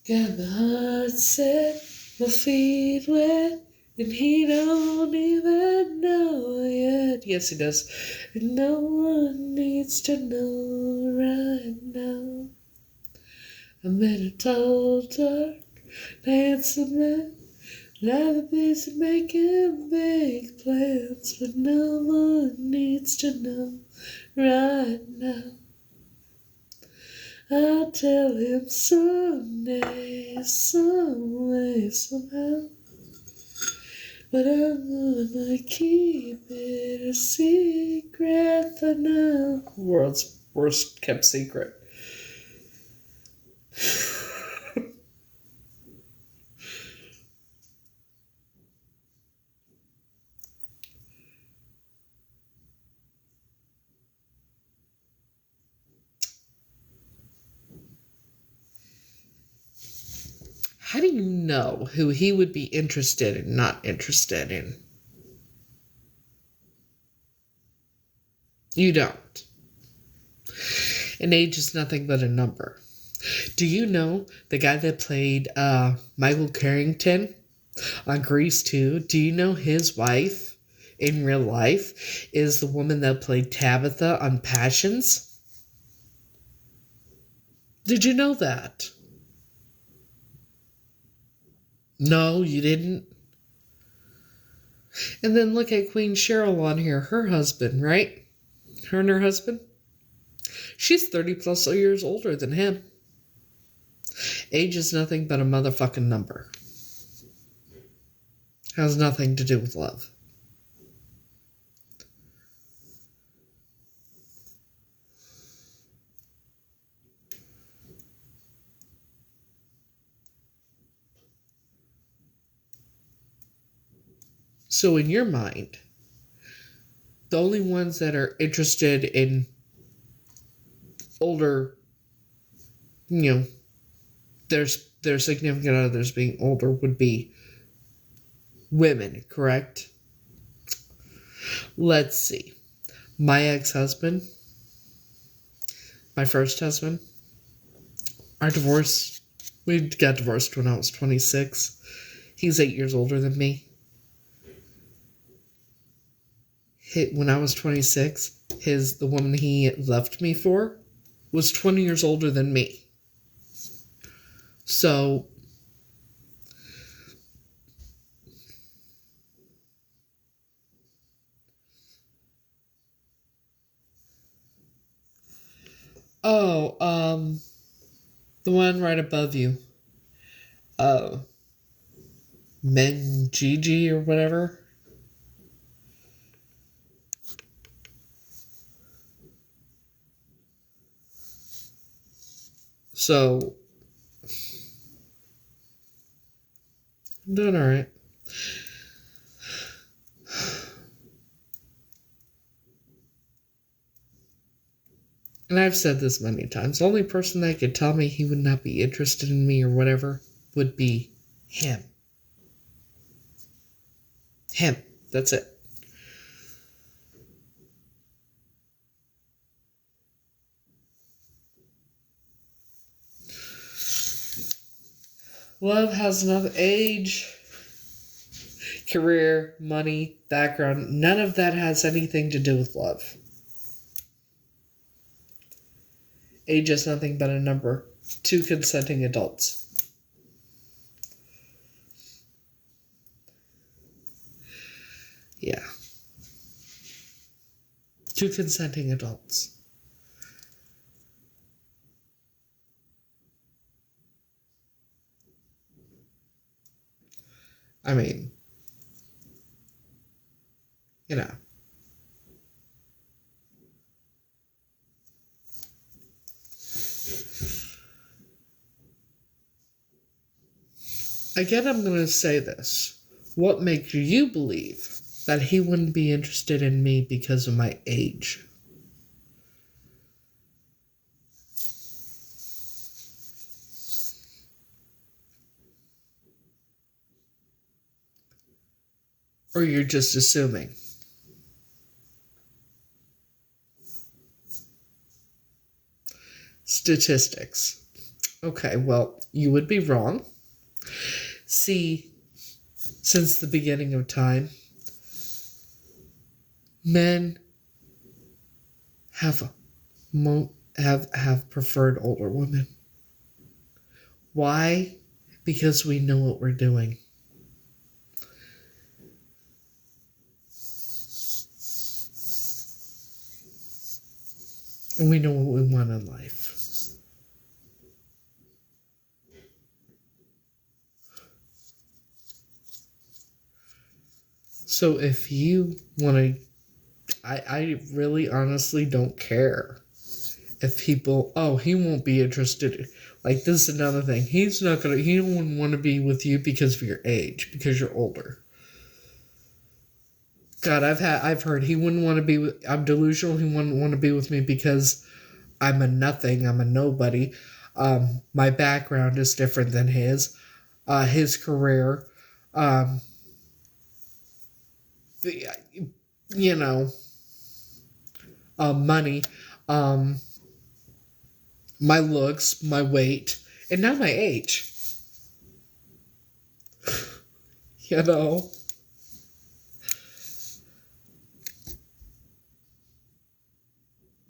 Got my heart set, my feet wet, and he don't even know yet. Yes, he does. And no one needs to know right now. I'm in a tall, dark, handsome man. Rather busy making big plans, but no one needs to know right now. I'll tell him someday, some way, somehow. But I'm gonna keep it a secret for now. World's worst kept secret. How do you know who he would be interested and not interested in? You don't. And age is nothing but a number. Do you know the guy that played Michael Carrington on Grease 2? Do you know his wife in real life is the woman that played Tabitha on Passions? Did you know that? No, you didn't. And then look at Queen Cheryl on here, her husband, right? Her and her husband. She's 30 plus years older than him. Age is nothing but a motherfucking number. Has nothing to do with love. So in your mind, the only ones that are interested in older, their significant others being older would be women, correct? Let's see. My ex-husband, my first husband, our divorce, we got divorced when I was 26. He's 8 years older than me. When I was 26, the woman he left me for was 20 years older than me. So, the one right above you, Men Gigi or whatever. So, I'm doing alright. And I've said this many times. The only person that could tell me he would not be interested in me or whatever would be him. Him. That's it. Love has enough age, career, money, background. None of that has anything to do with love. Age is nothing but a number. 2 consenting adults. Yeah. 2 consenting adults. I mean, you know. Again, I'm going to say this. What makes you believe that he wouldn't be interested in me because of my age? Or you're just assuming? Statistics. Okay, well, you would be wrong. See, since the beginning of time, men have preferred older women. Why? Because we know what we're doing. And we know what we want in life. So if you want to, I really honestly don't care if people, he won't be interested. Like, this is another thing. He wouldn't want to be with you because of your age, because you're older. God, I've heard he wouldn't want to be with, I'm delusional, he wouldn't want to be with me because I'm a nothing, I'm a nobody. My background is different than his career, you know, money, my looks, my weight, and now my age. You know?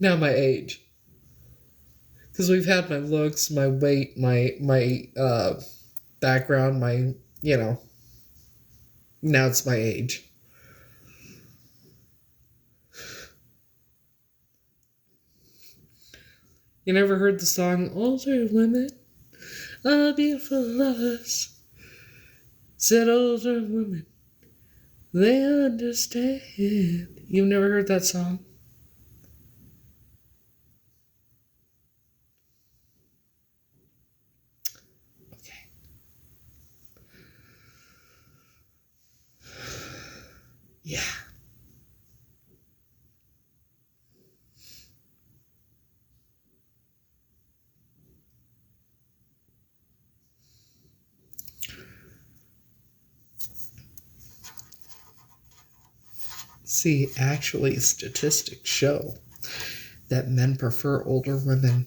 Now my age. Because we've had my looks, my weight, my background, my, now it's my age. You never heard the song, Older Women are Beautiful Lovers? Said older women, they understand. You've never heard that song? Okay. Yeah. See, actually, statistics show that men prefer older women.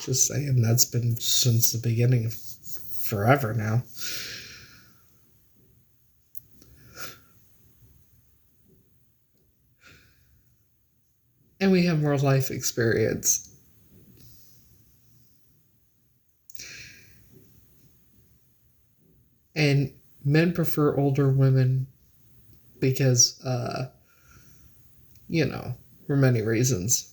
Just saying, that's been since the beginning of forever now. And we have more life experience. And men prefer older women because, for many reasons.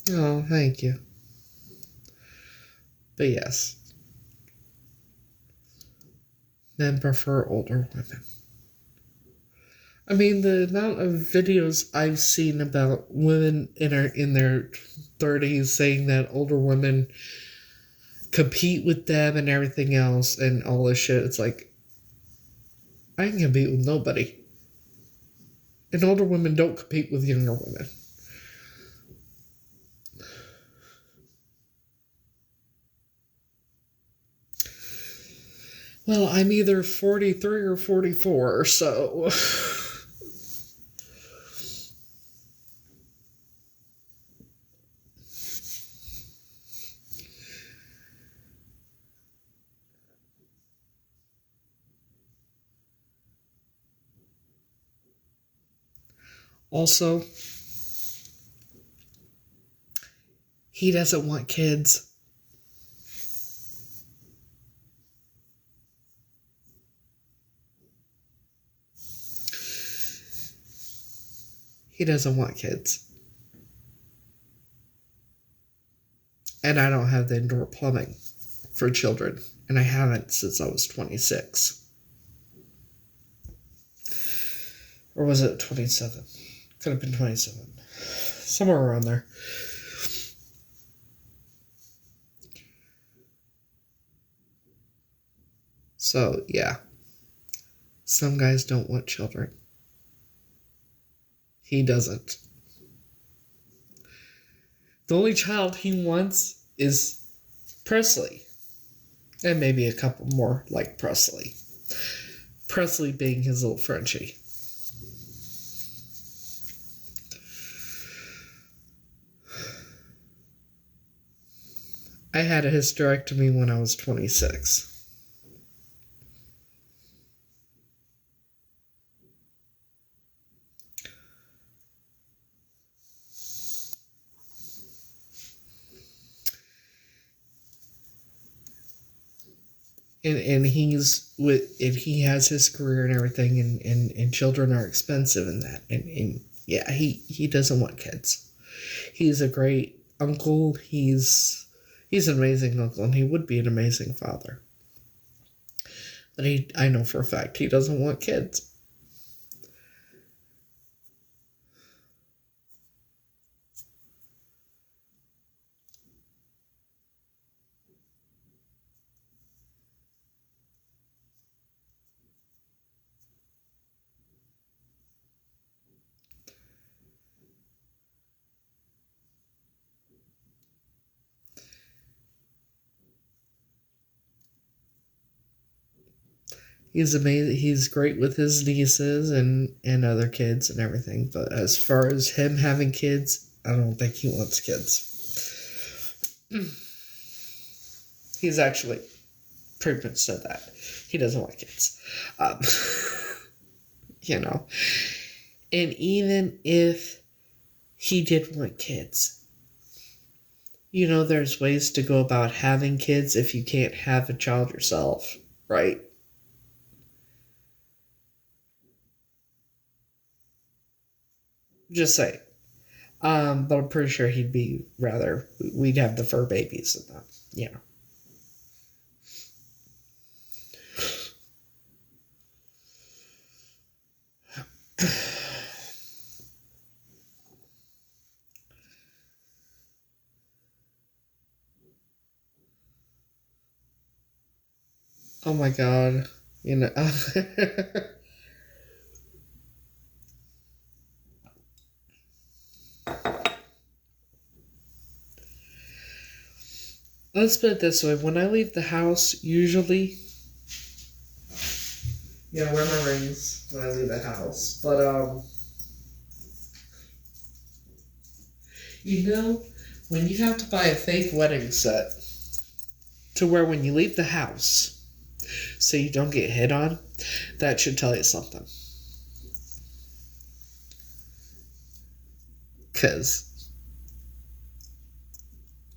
Oh, thank you. But yes, men prefer older women. I mean, the amount of videos I've seen about women in their 30s saying that older women compete with them and everything else and all this shit, it's like, I can compete with nobody. And older women don't compete with younger women. Well, I'm either 43 or 44, so... Also, he doesn't want kids. He doesn't want kids. And I don't have the indoor plumbing for children. And I haven't since I was 26. Or was it 27? Could have been 27. Somewhere around there. So, yeah. Some guys don't want children. He doesn't. The only child he wants is Presley. And maybe a couple more like Presley. Presley being his little Frenchie. I had a hysterectomy when I was 26. And he has his career and everything, and children are expensive in that. And yeah, he doesn't want kids. He's a great uncle. He's an amazing uncle, and he would be an amazing father. But I know for a fact he doesn't want kids. He's amazing. He's great with his nieces and other kids and everything. But as far as him having kids, I don't think he wants kids. He's actually pretty much said that. He doesn't want kids. You know. And even if he did want kids, you know, there's ways to go about having kids if you can't have a child yourself, right? Just say. But I'm pretty sure we'd have the fur babies and that, you know. Oh my god. You know. Let's put it this way. When I leave the house, usually... Yeah, I wear my rings when I leave the house. But, you know, when you have to buy a fake wedding set to wear when you leave the house so you don't get hit on, that should tell you something. Because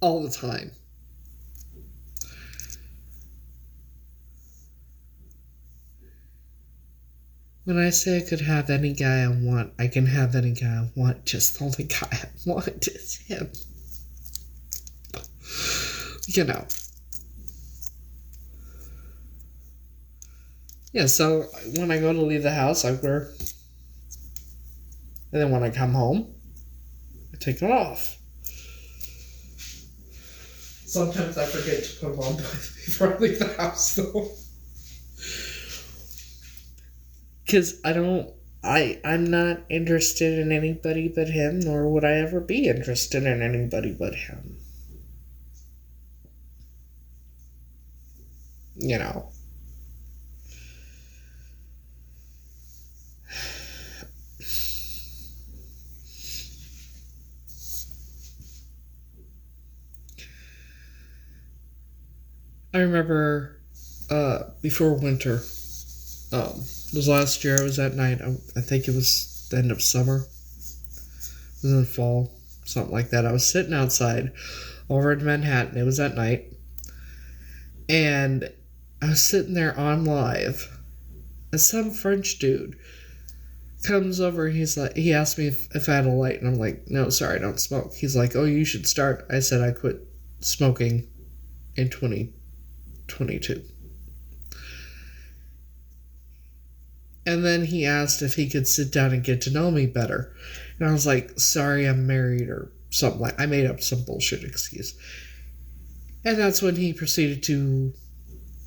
all the time. When I say I could have any guy I want, I can have any guy I want. Just the only guy I want is him. You know. Yeah, so when I go to leave the house, I wear... And then when I come home, I take it off. Sometimes I forget to put them on before I leave the house, though. Because I'm not interested in anybody but him, nor would I ever be interested in anybody but him. You know. I remember before winter, it was last year, it was at night. I think it was the end of summer. It was in the fall, something like that. I was sitting outside over in Manhattan. It was at night. And I was sitting there on live. And some French dude comes over. He asked me if I had a light. And I'm like, no, sorry, I don't smoke. He's like, oh, you should start. I said I quit smoking in 2022. And then he asked if he could sit down and get to know me better. And I was like, sorry, I'm married or something I made up some bullshit excuse. And that's when he proceeded to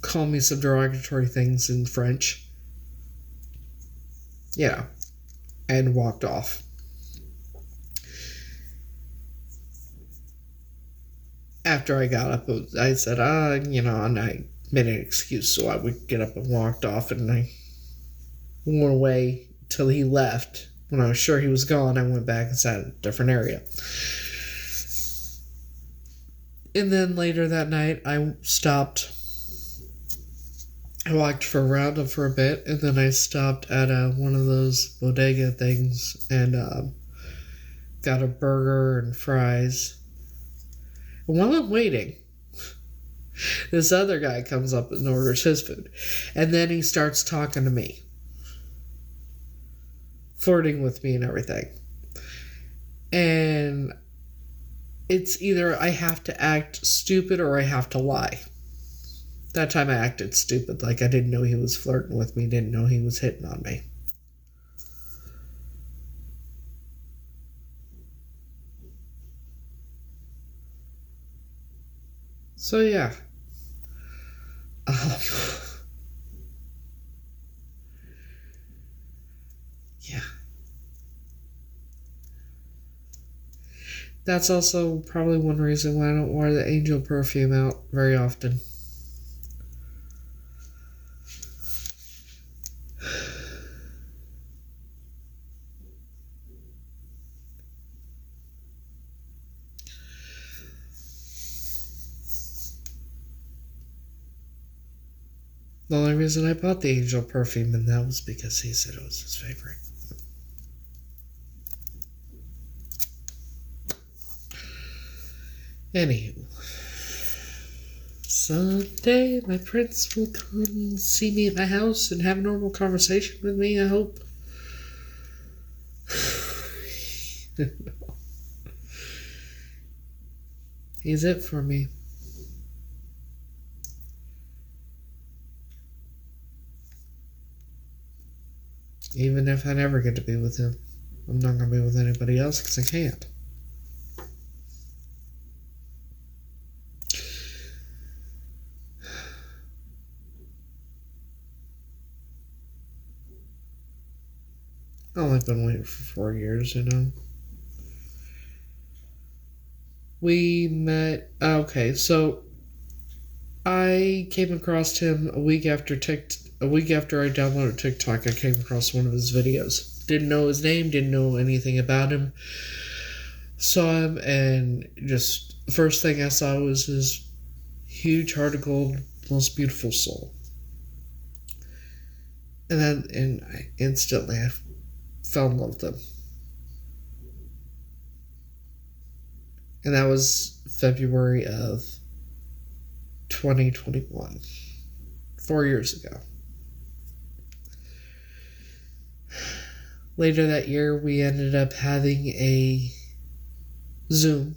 call me some derogatory things in French. Yeah. And walked off. After I got up, I said, and I made an excuse so I would get up and walked off, and I went away till he left. When I was sure he was gone, I went back and sat in a different area. And then later that night, I stopped. I walked for a roundup for a bit, and then I stopped at one of those bodega things and got a burger and fries. And while I'm waiting, this other guy comes up and orders his food. And then he starts talking to me. Flirting with me and everything. And it's either I have to act stupid or I have to lie. That time I acted stupid, like I didn't know he was flirting with me, didn't know he was hitting on me. So yeah. Yeah. That's also probably one reason why I don't wear the angel perfume out very often. The only reason I bought the angel perfume, and that was because he said it was his favorite. Anywho, someday my prince will come and see me at my house and have a normal conversation with me, I hope. He's it for me. Even if I never get to be with him, I'm not going to be with anybody else because I can't. I've only been waiting for 4 years, We met... Okay, so I came across him a week after I downloaded TikTok. I came across one of his videos. Didn't know his name, didn't know anything about him. Saw him, and just first thing I saw was his huge heart of gold, most beautiful soul. And I instantly fell in love with him. And that was February of 2021. 4 years ago. Later that year, we ended up having a Zoom.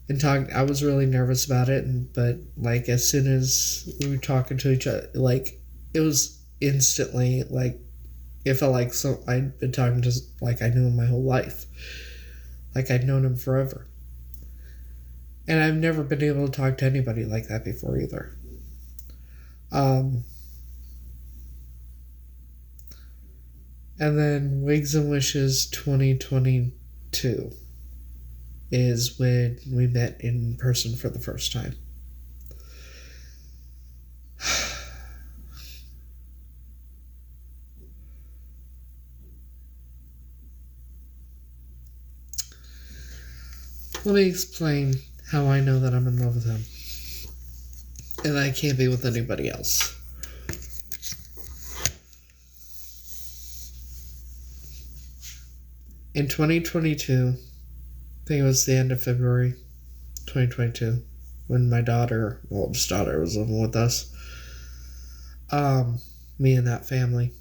And I was really nervous about it, but like as soon as we were talking to each other, like it was instantly like it felt like I'd been talking to like I knew him my whole life, like I'd known him forever. And I've never been able to talk to anybody like that before either. And then Wigs and Wishes 2022 is when we met in person for the first time. Let me explain how I know that I'm in love with him. and I can't be with anybody else. In 2022, I think it was the end of February 2022, when my oldest daughter, was living with us. Me and that family.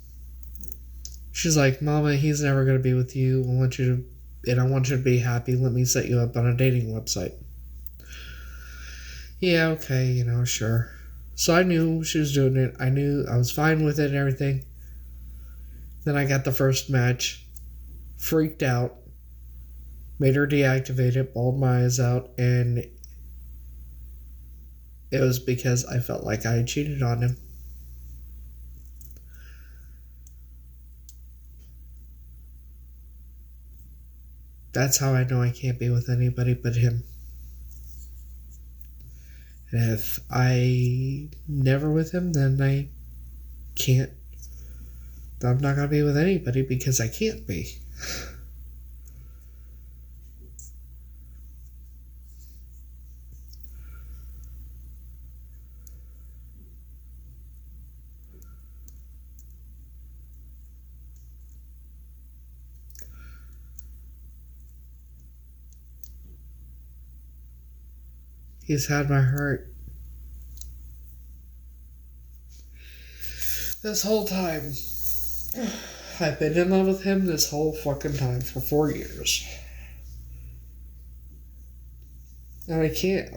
She's like, Mama, he's never going to be with you. I want you to be happy. Let me set you up on a dating website. Yeah, okay, sure. So I knew she was doing it. I knew I was fine with it and everything. Then I got the first match. Freaked out. Made her deactivate it. Bawled my eyes out. And it was because I felt like I had cheated on him. That's how I know I can't be with anybody but him. And if I never with him, then I can't. I'm not going to be with anybody because I can't be. He's had my heart this whole time. I've been in love with him this whole fucking time for 4 years. And I can't,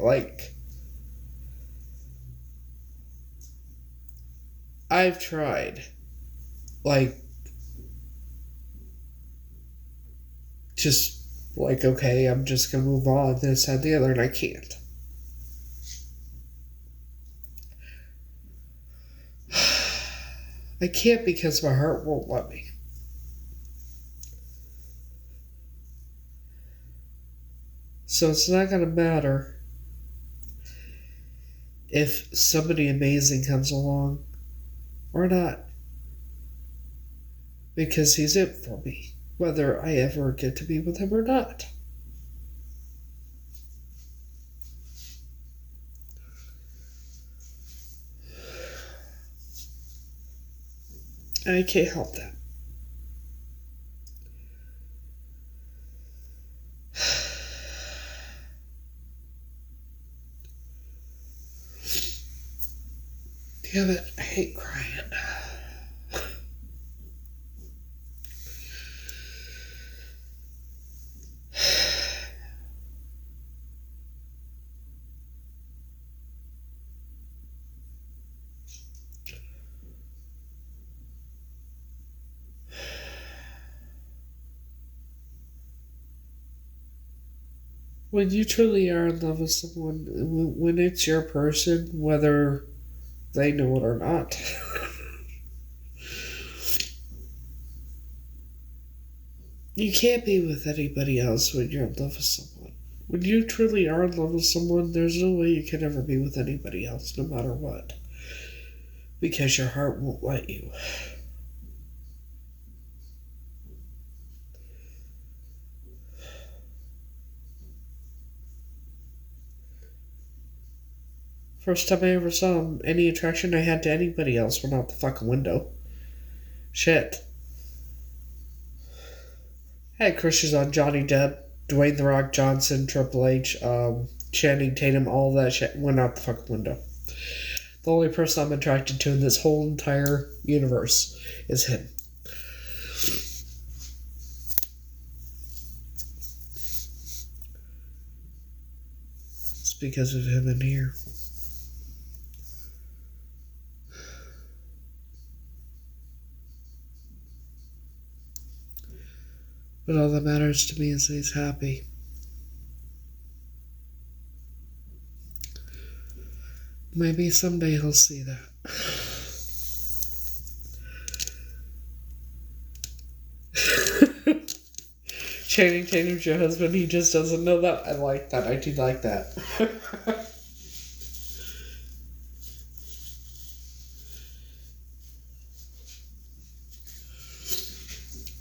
I've tried, just, okay, I'm just gonna move on, this and the other, and I can't. I can't because my heart won't let me. So it's not going to matter if somebody amazing comes along or not. Because he's it for me, whether I ever get to be with him or not. I can't help that. Damn it, I hate crying. When you truly are in love with someone, when it's your person, whether they know it or not, you can't be with anybody else when you're in love with someone. When you truly are in love with someone, there's no way you can ever be with anybody else, no matter what. Because your heart won't let you. First time I ever saw him, any attraction I had to anybody else went out the fucking window. Shit. I had crushes on Johnny Depp, Dwayne The Rock Johnson, Triple H, Channing Tatum, all that shit went out the fucking window. The only person I'm attracted to in this whole entire universe is him. It's because of him in here. But all that matters to me is that he's happy. Maybe someday he'll see that. Channing Tatum's your husband, he just doesn't know that. I like that. I do like that.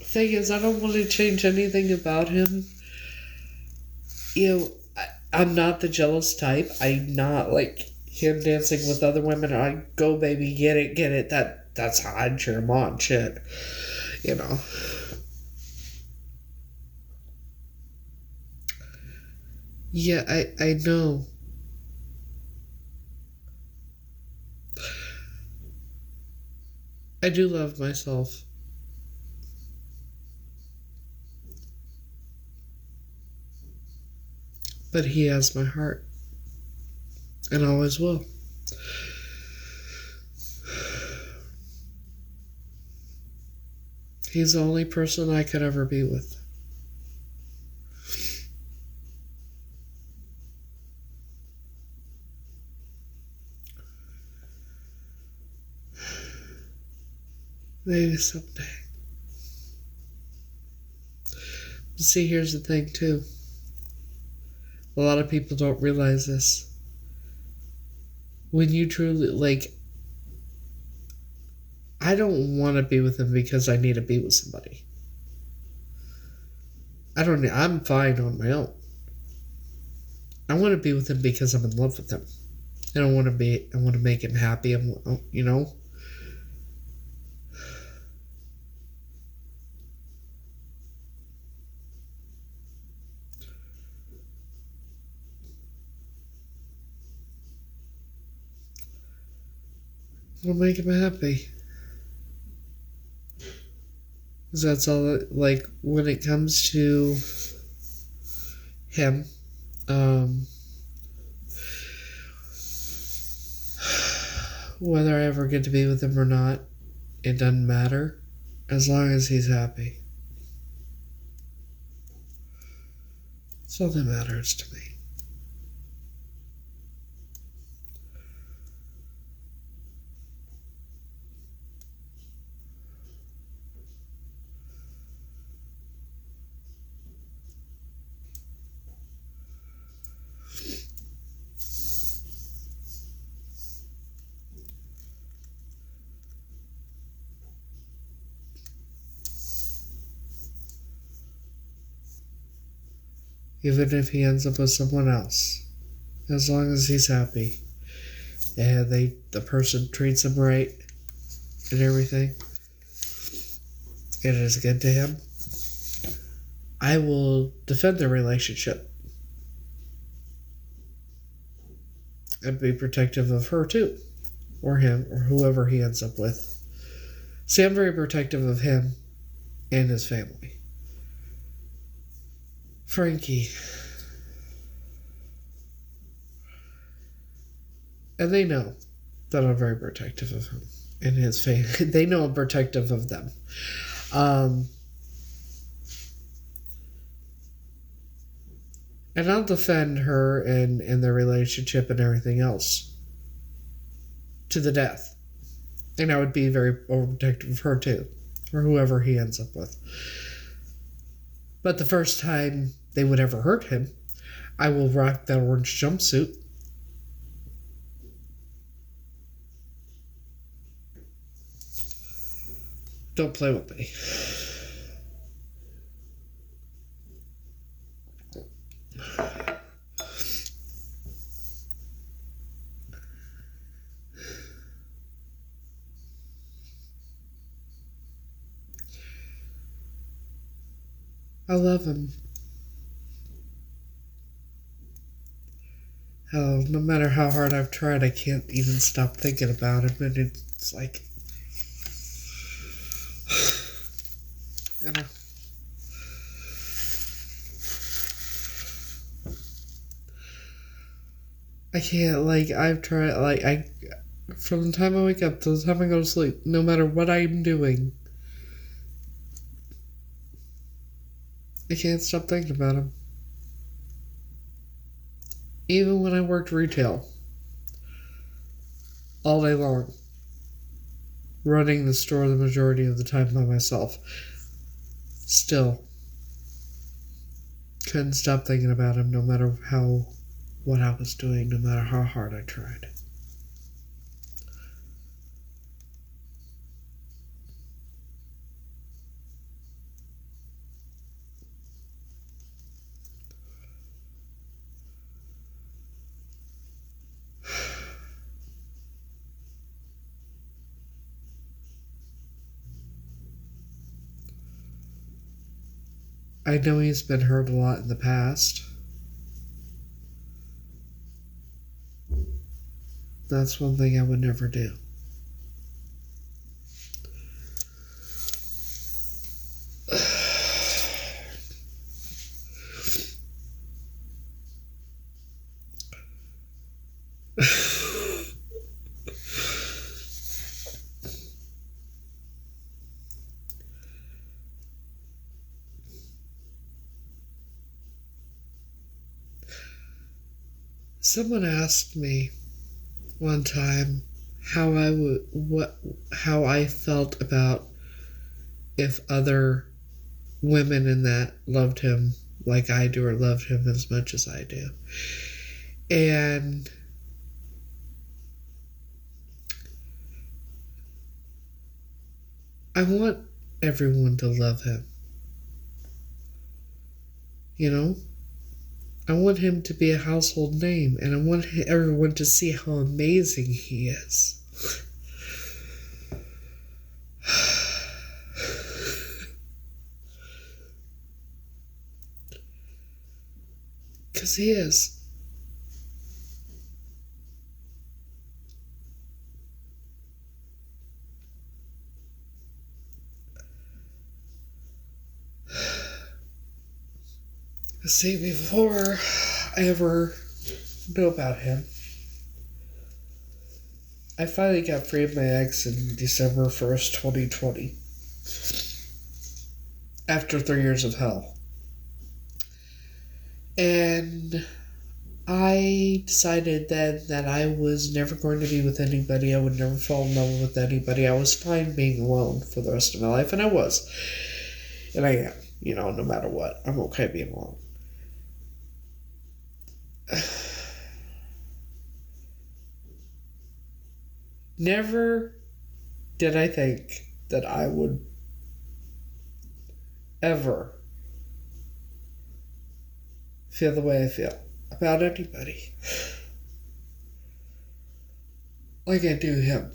Thing is, I don't want to change anything about him. I'm not the jealous type. I'm not him dancing with other women, I'd go, baby, get it, get it. That's how I'd cheer him on, shit. You know. Yeah, I know. I do love myself. But he has my heart. And always will. He's the only person I could ever be with. Maybe someday. See, here's the thing, too. A lot of people don't realize this. When you truly, like, I don't want to be with him because I need to be with somebody. I'm fine on my own. I want to be with him because I'm in love with him. And I want to make him happy, you know? I want to make him happy. Because that's all, like, when it comes to him, whether I ever get to be with him or not, it doesn't matter, as long as he's happy. That's all that matters to me. Even if he ends up with someone else, as long as he's happy and the person treats him right and everything, it is good to him, I will defend the relationship and be protective of her too, or him, or whoever he ends up with. See, I'm very protective of him and his family. Frankie. And they know that I'm very protective of him and his family. They know I'm protective of them. And I'll defend her and their relationship and everything else to the death. And I would be very overprotective of her too, or whoever he ends up with. But the first time they would ever hurt him, I will rock that orange jumpsuit. Don't play with me. I love him. Hell, no matter how hard I've tried, I can't even stop thinking about him, and it's like, you know. I can't, like, I've tried, like, from the time I wake up to the time I go to sleep, no matter what I'm doing, I can't stop thinking about him. Even when I worked retail, all day long, running the store the majority of the time by myself, still couldn't stop thinking about him no matter what I was doing, no matter how hard I tried. I know he's been hurt a lot in the past. That's one thing I would never do. Someone asked me one time how I felt about if other women in that loved him like I do or loved him as much as I do. And I want everyone to love him. You know? I want him to be a household name, and I want everyone to see how amazing he is. Because he is. See, before I ever knew about him, I finally got free of my ex in December 1st, 2020. After 3 years of hell. And I decided then that I was never going to be with anybody. I would never fall in love with anybody. I was fine being alone for the rest of my life, and I was. And I am, no matter what. I'm okay being alone. Never did I think that I would ever feel the way I feel about anybody. Like I do him.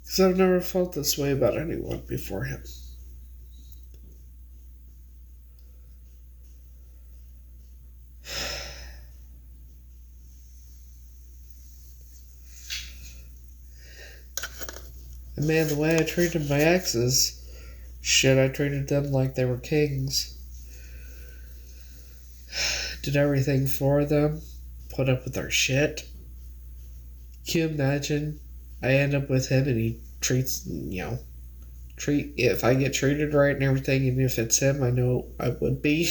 Because I've never felt this way about anyone before him. And man, the way I treated my exes, shit, I treated them like they were kings. Did everything for them. Put up with their shit. Can you imagine? I end up with him and he treats, if I get treated right and everything, and if it's him, I know I would be.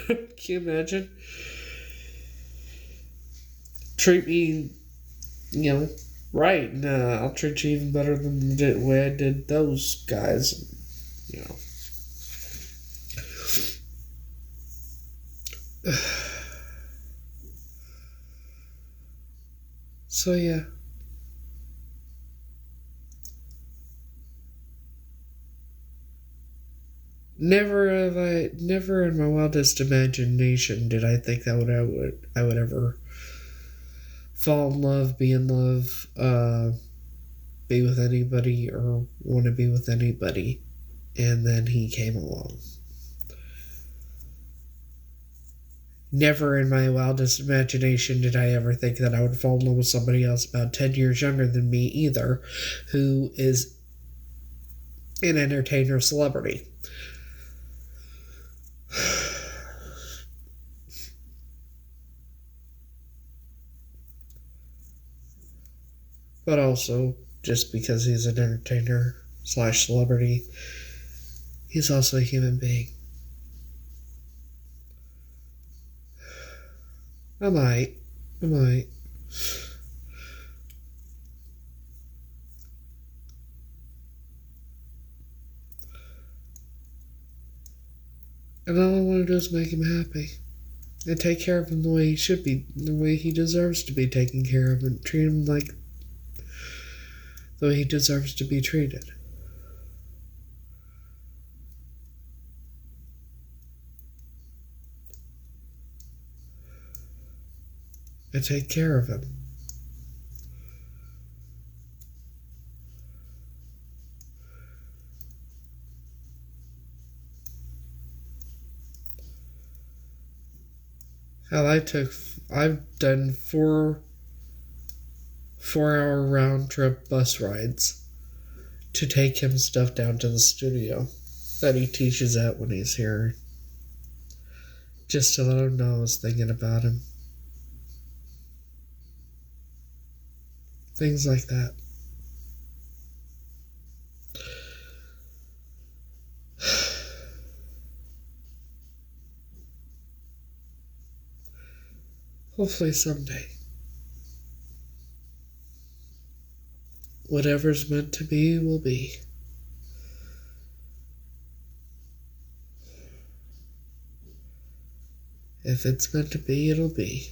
Can you imagine? Treat me, right. Nah, I'll treat you even better than the way I did those guys. So, yeah. Never in my wildest imagination did I think that I would ever fall in love, be in love, be with anybody, or want to be with anybody. And then he came along. Never in my wildest imagination did I ever think that I would fall in love with somebody else about 10 years younger than me either, who is an entertainer celebrity. But also, just because he's an entertainer / celebrity, he's also a human being. I might. And all I want to do is make him happy. And take care of him the way he should be, the way he deserves to be taken care of, and treat him like the way he deserves to be treated. I take care of him. Hell, I've done 4-hour round trip bus rides to take him stuff down to the studio that he teaches at when he's here. Just to let him know I was thinking about him. Things like that. Hopefully someday. Whatever's meant to be will be. If it's meant to be, it'll be.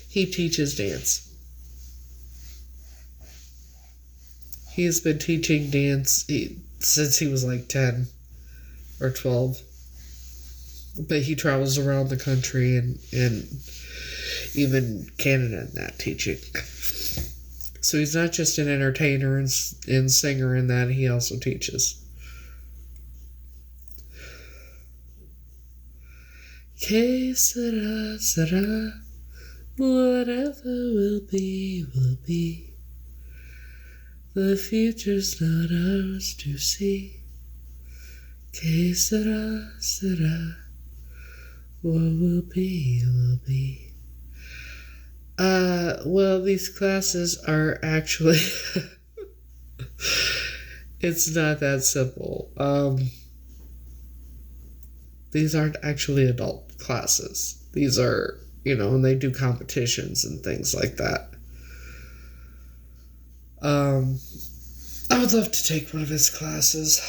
He teaches dance. He's been teaching dance since he was like 10 or 12. But he travels around the country and even Canada in that teaching. So he's not just an entertainer and singer in that, he also teaches. Que sera, sera, whatever will be, will be. The future's not ours to see. Que sera, sera, what will be, will be. Well, these classes are actually... it's not that simple. These aren't actually adult classes. These are, and they do competitions and things like that. I would love to take one of his classes.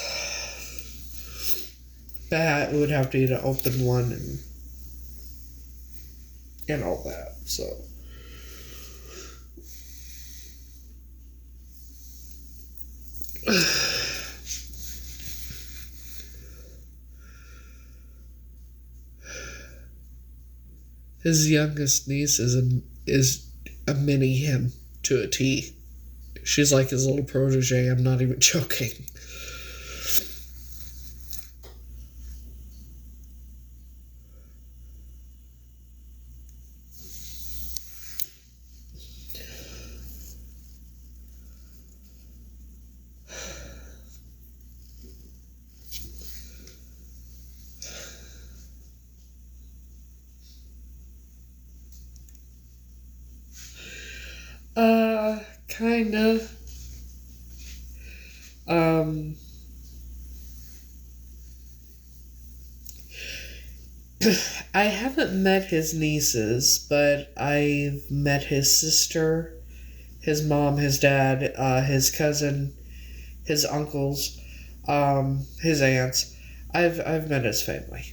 But it would have to be an open one and all that, so... His youngest niece is a mini him to a T. She's like his little protege. I'm not even joking. Kind of. I haven't met his nieces, but I've met his sister, his mom, his dad, his cousin, his uncles, his aunts. I've met his family.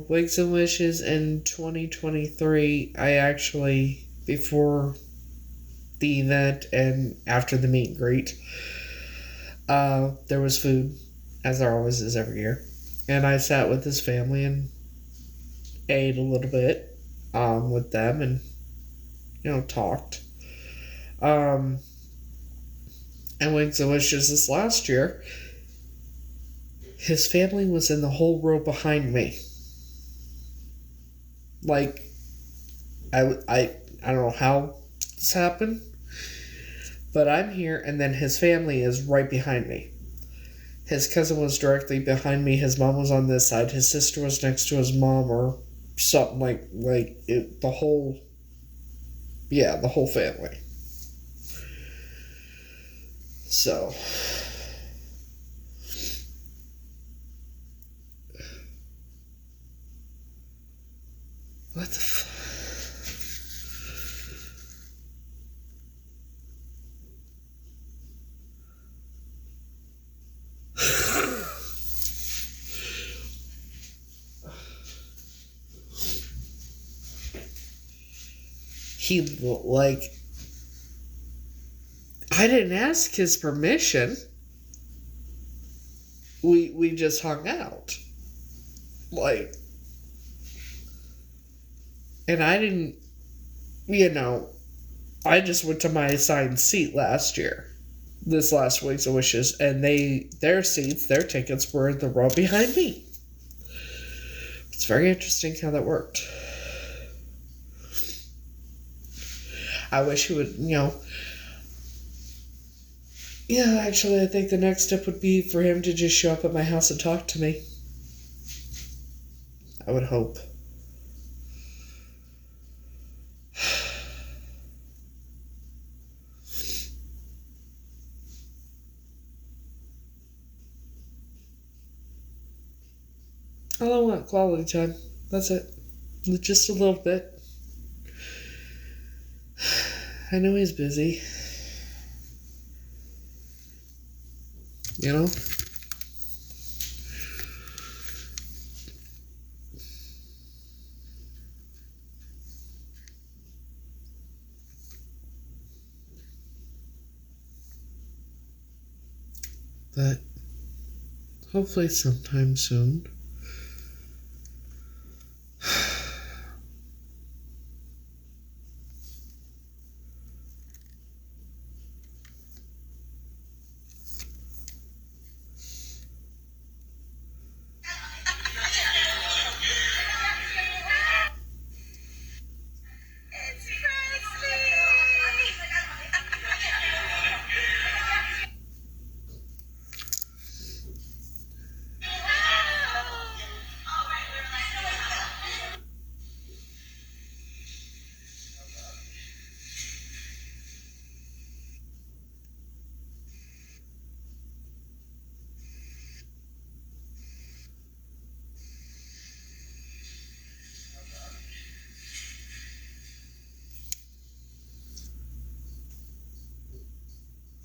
Wigs and Wishes in 2023, I actually, before the event and after the meet and greet, there was food, as there always is every year. And I sat with his family and ate a little bit, with them and, talked. And Wigs and Wishes this last year, his family was in the whole row behind me. Like, I don't know how this happened, but I'm here, and then his family is right behind me. His cousin was directly behind me. His mom was on this side. His sister was next to his mom, or something like it, the whole family. So... what the fuck? I didn't ask his permission. We just hung out. Like, and I didn't, I just went to my assigned seat this last week's of Wishes, and their tickets were in the row behind me. It's very interesting how that worked. I wish he would, actually, I think the next step would be for him to just show up at my house and talk to me. I would hope. All I want, quality time. That's it. Just a little bit. I know he's busy. But hopefully sometime soon.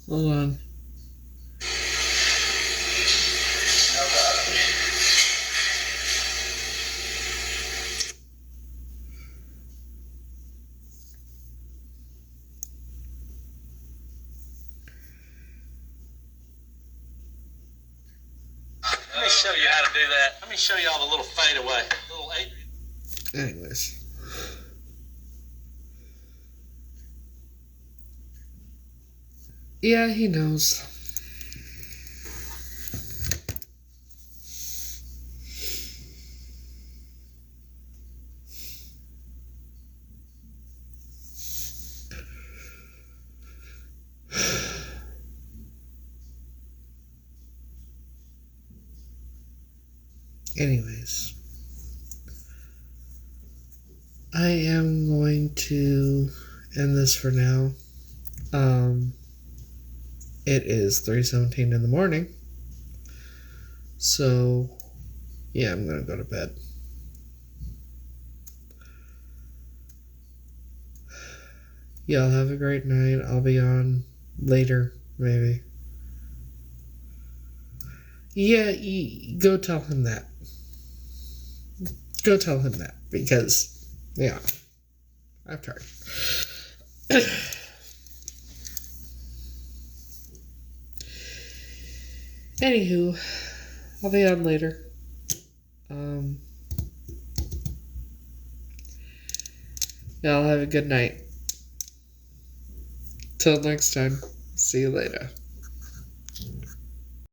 Hold on. Let me show you how to do that. Let me show you all the little fadeaway. Little 8. Anyways. Yeah, he knows. Anyways. I am going to end this for now. It is 3:17 in the morning. So, yeah, I'm going to go to bed. Y'all have a great night. I'll be on later, maybe. Yeah, go tell him that. Go tell him that, because, yeah, I've tried. Anywho, I'll be on later. Y'all have a good night. Till next time, see you later.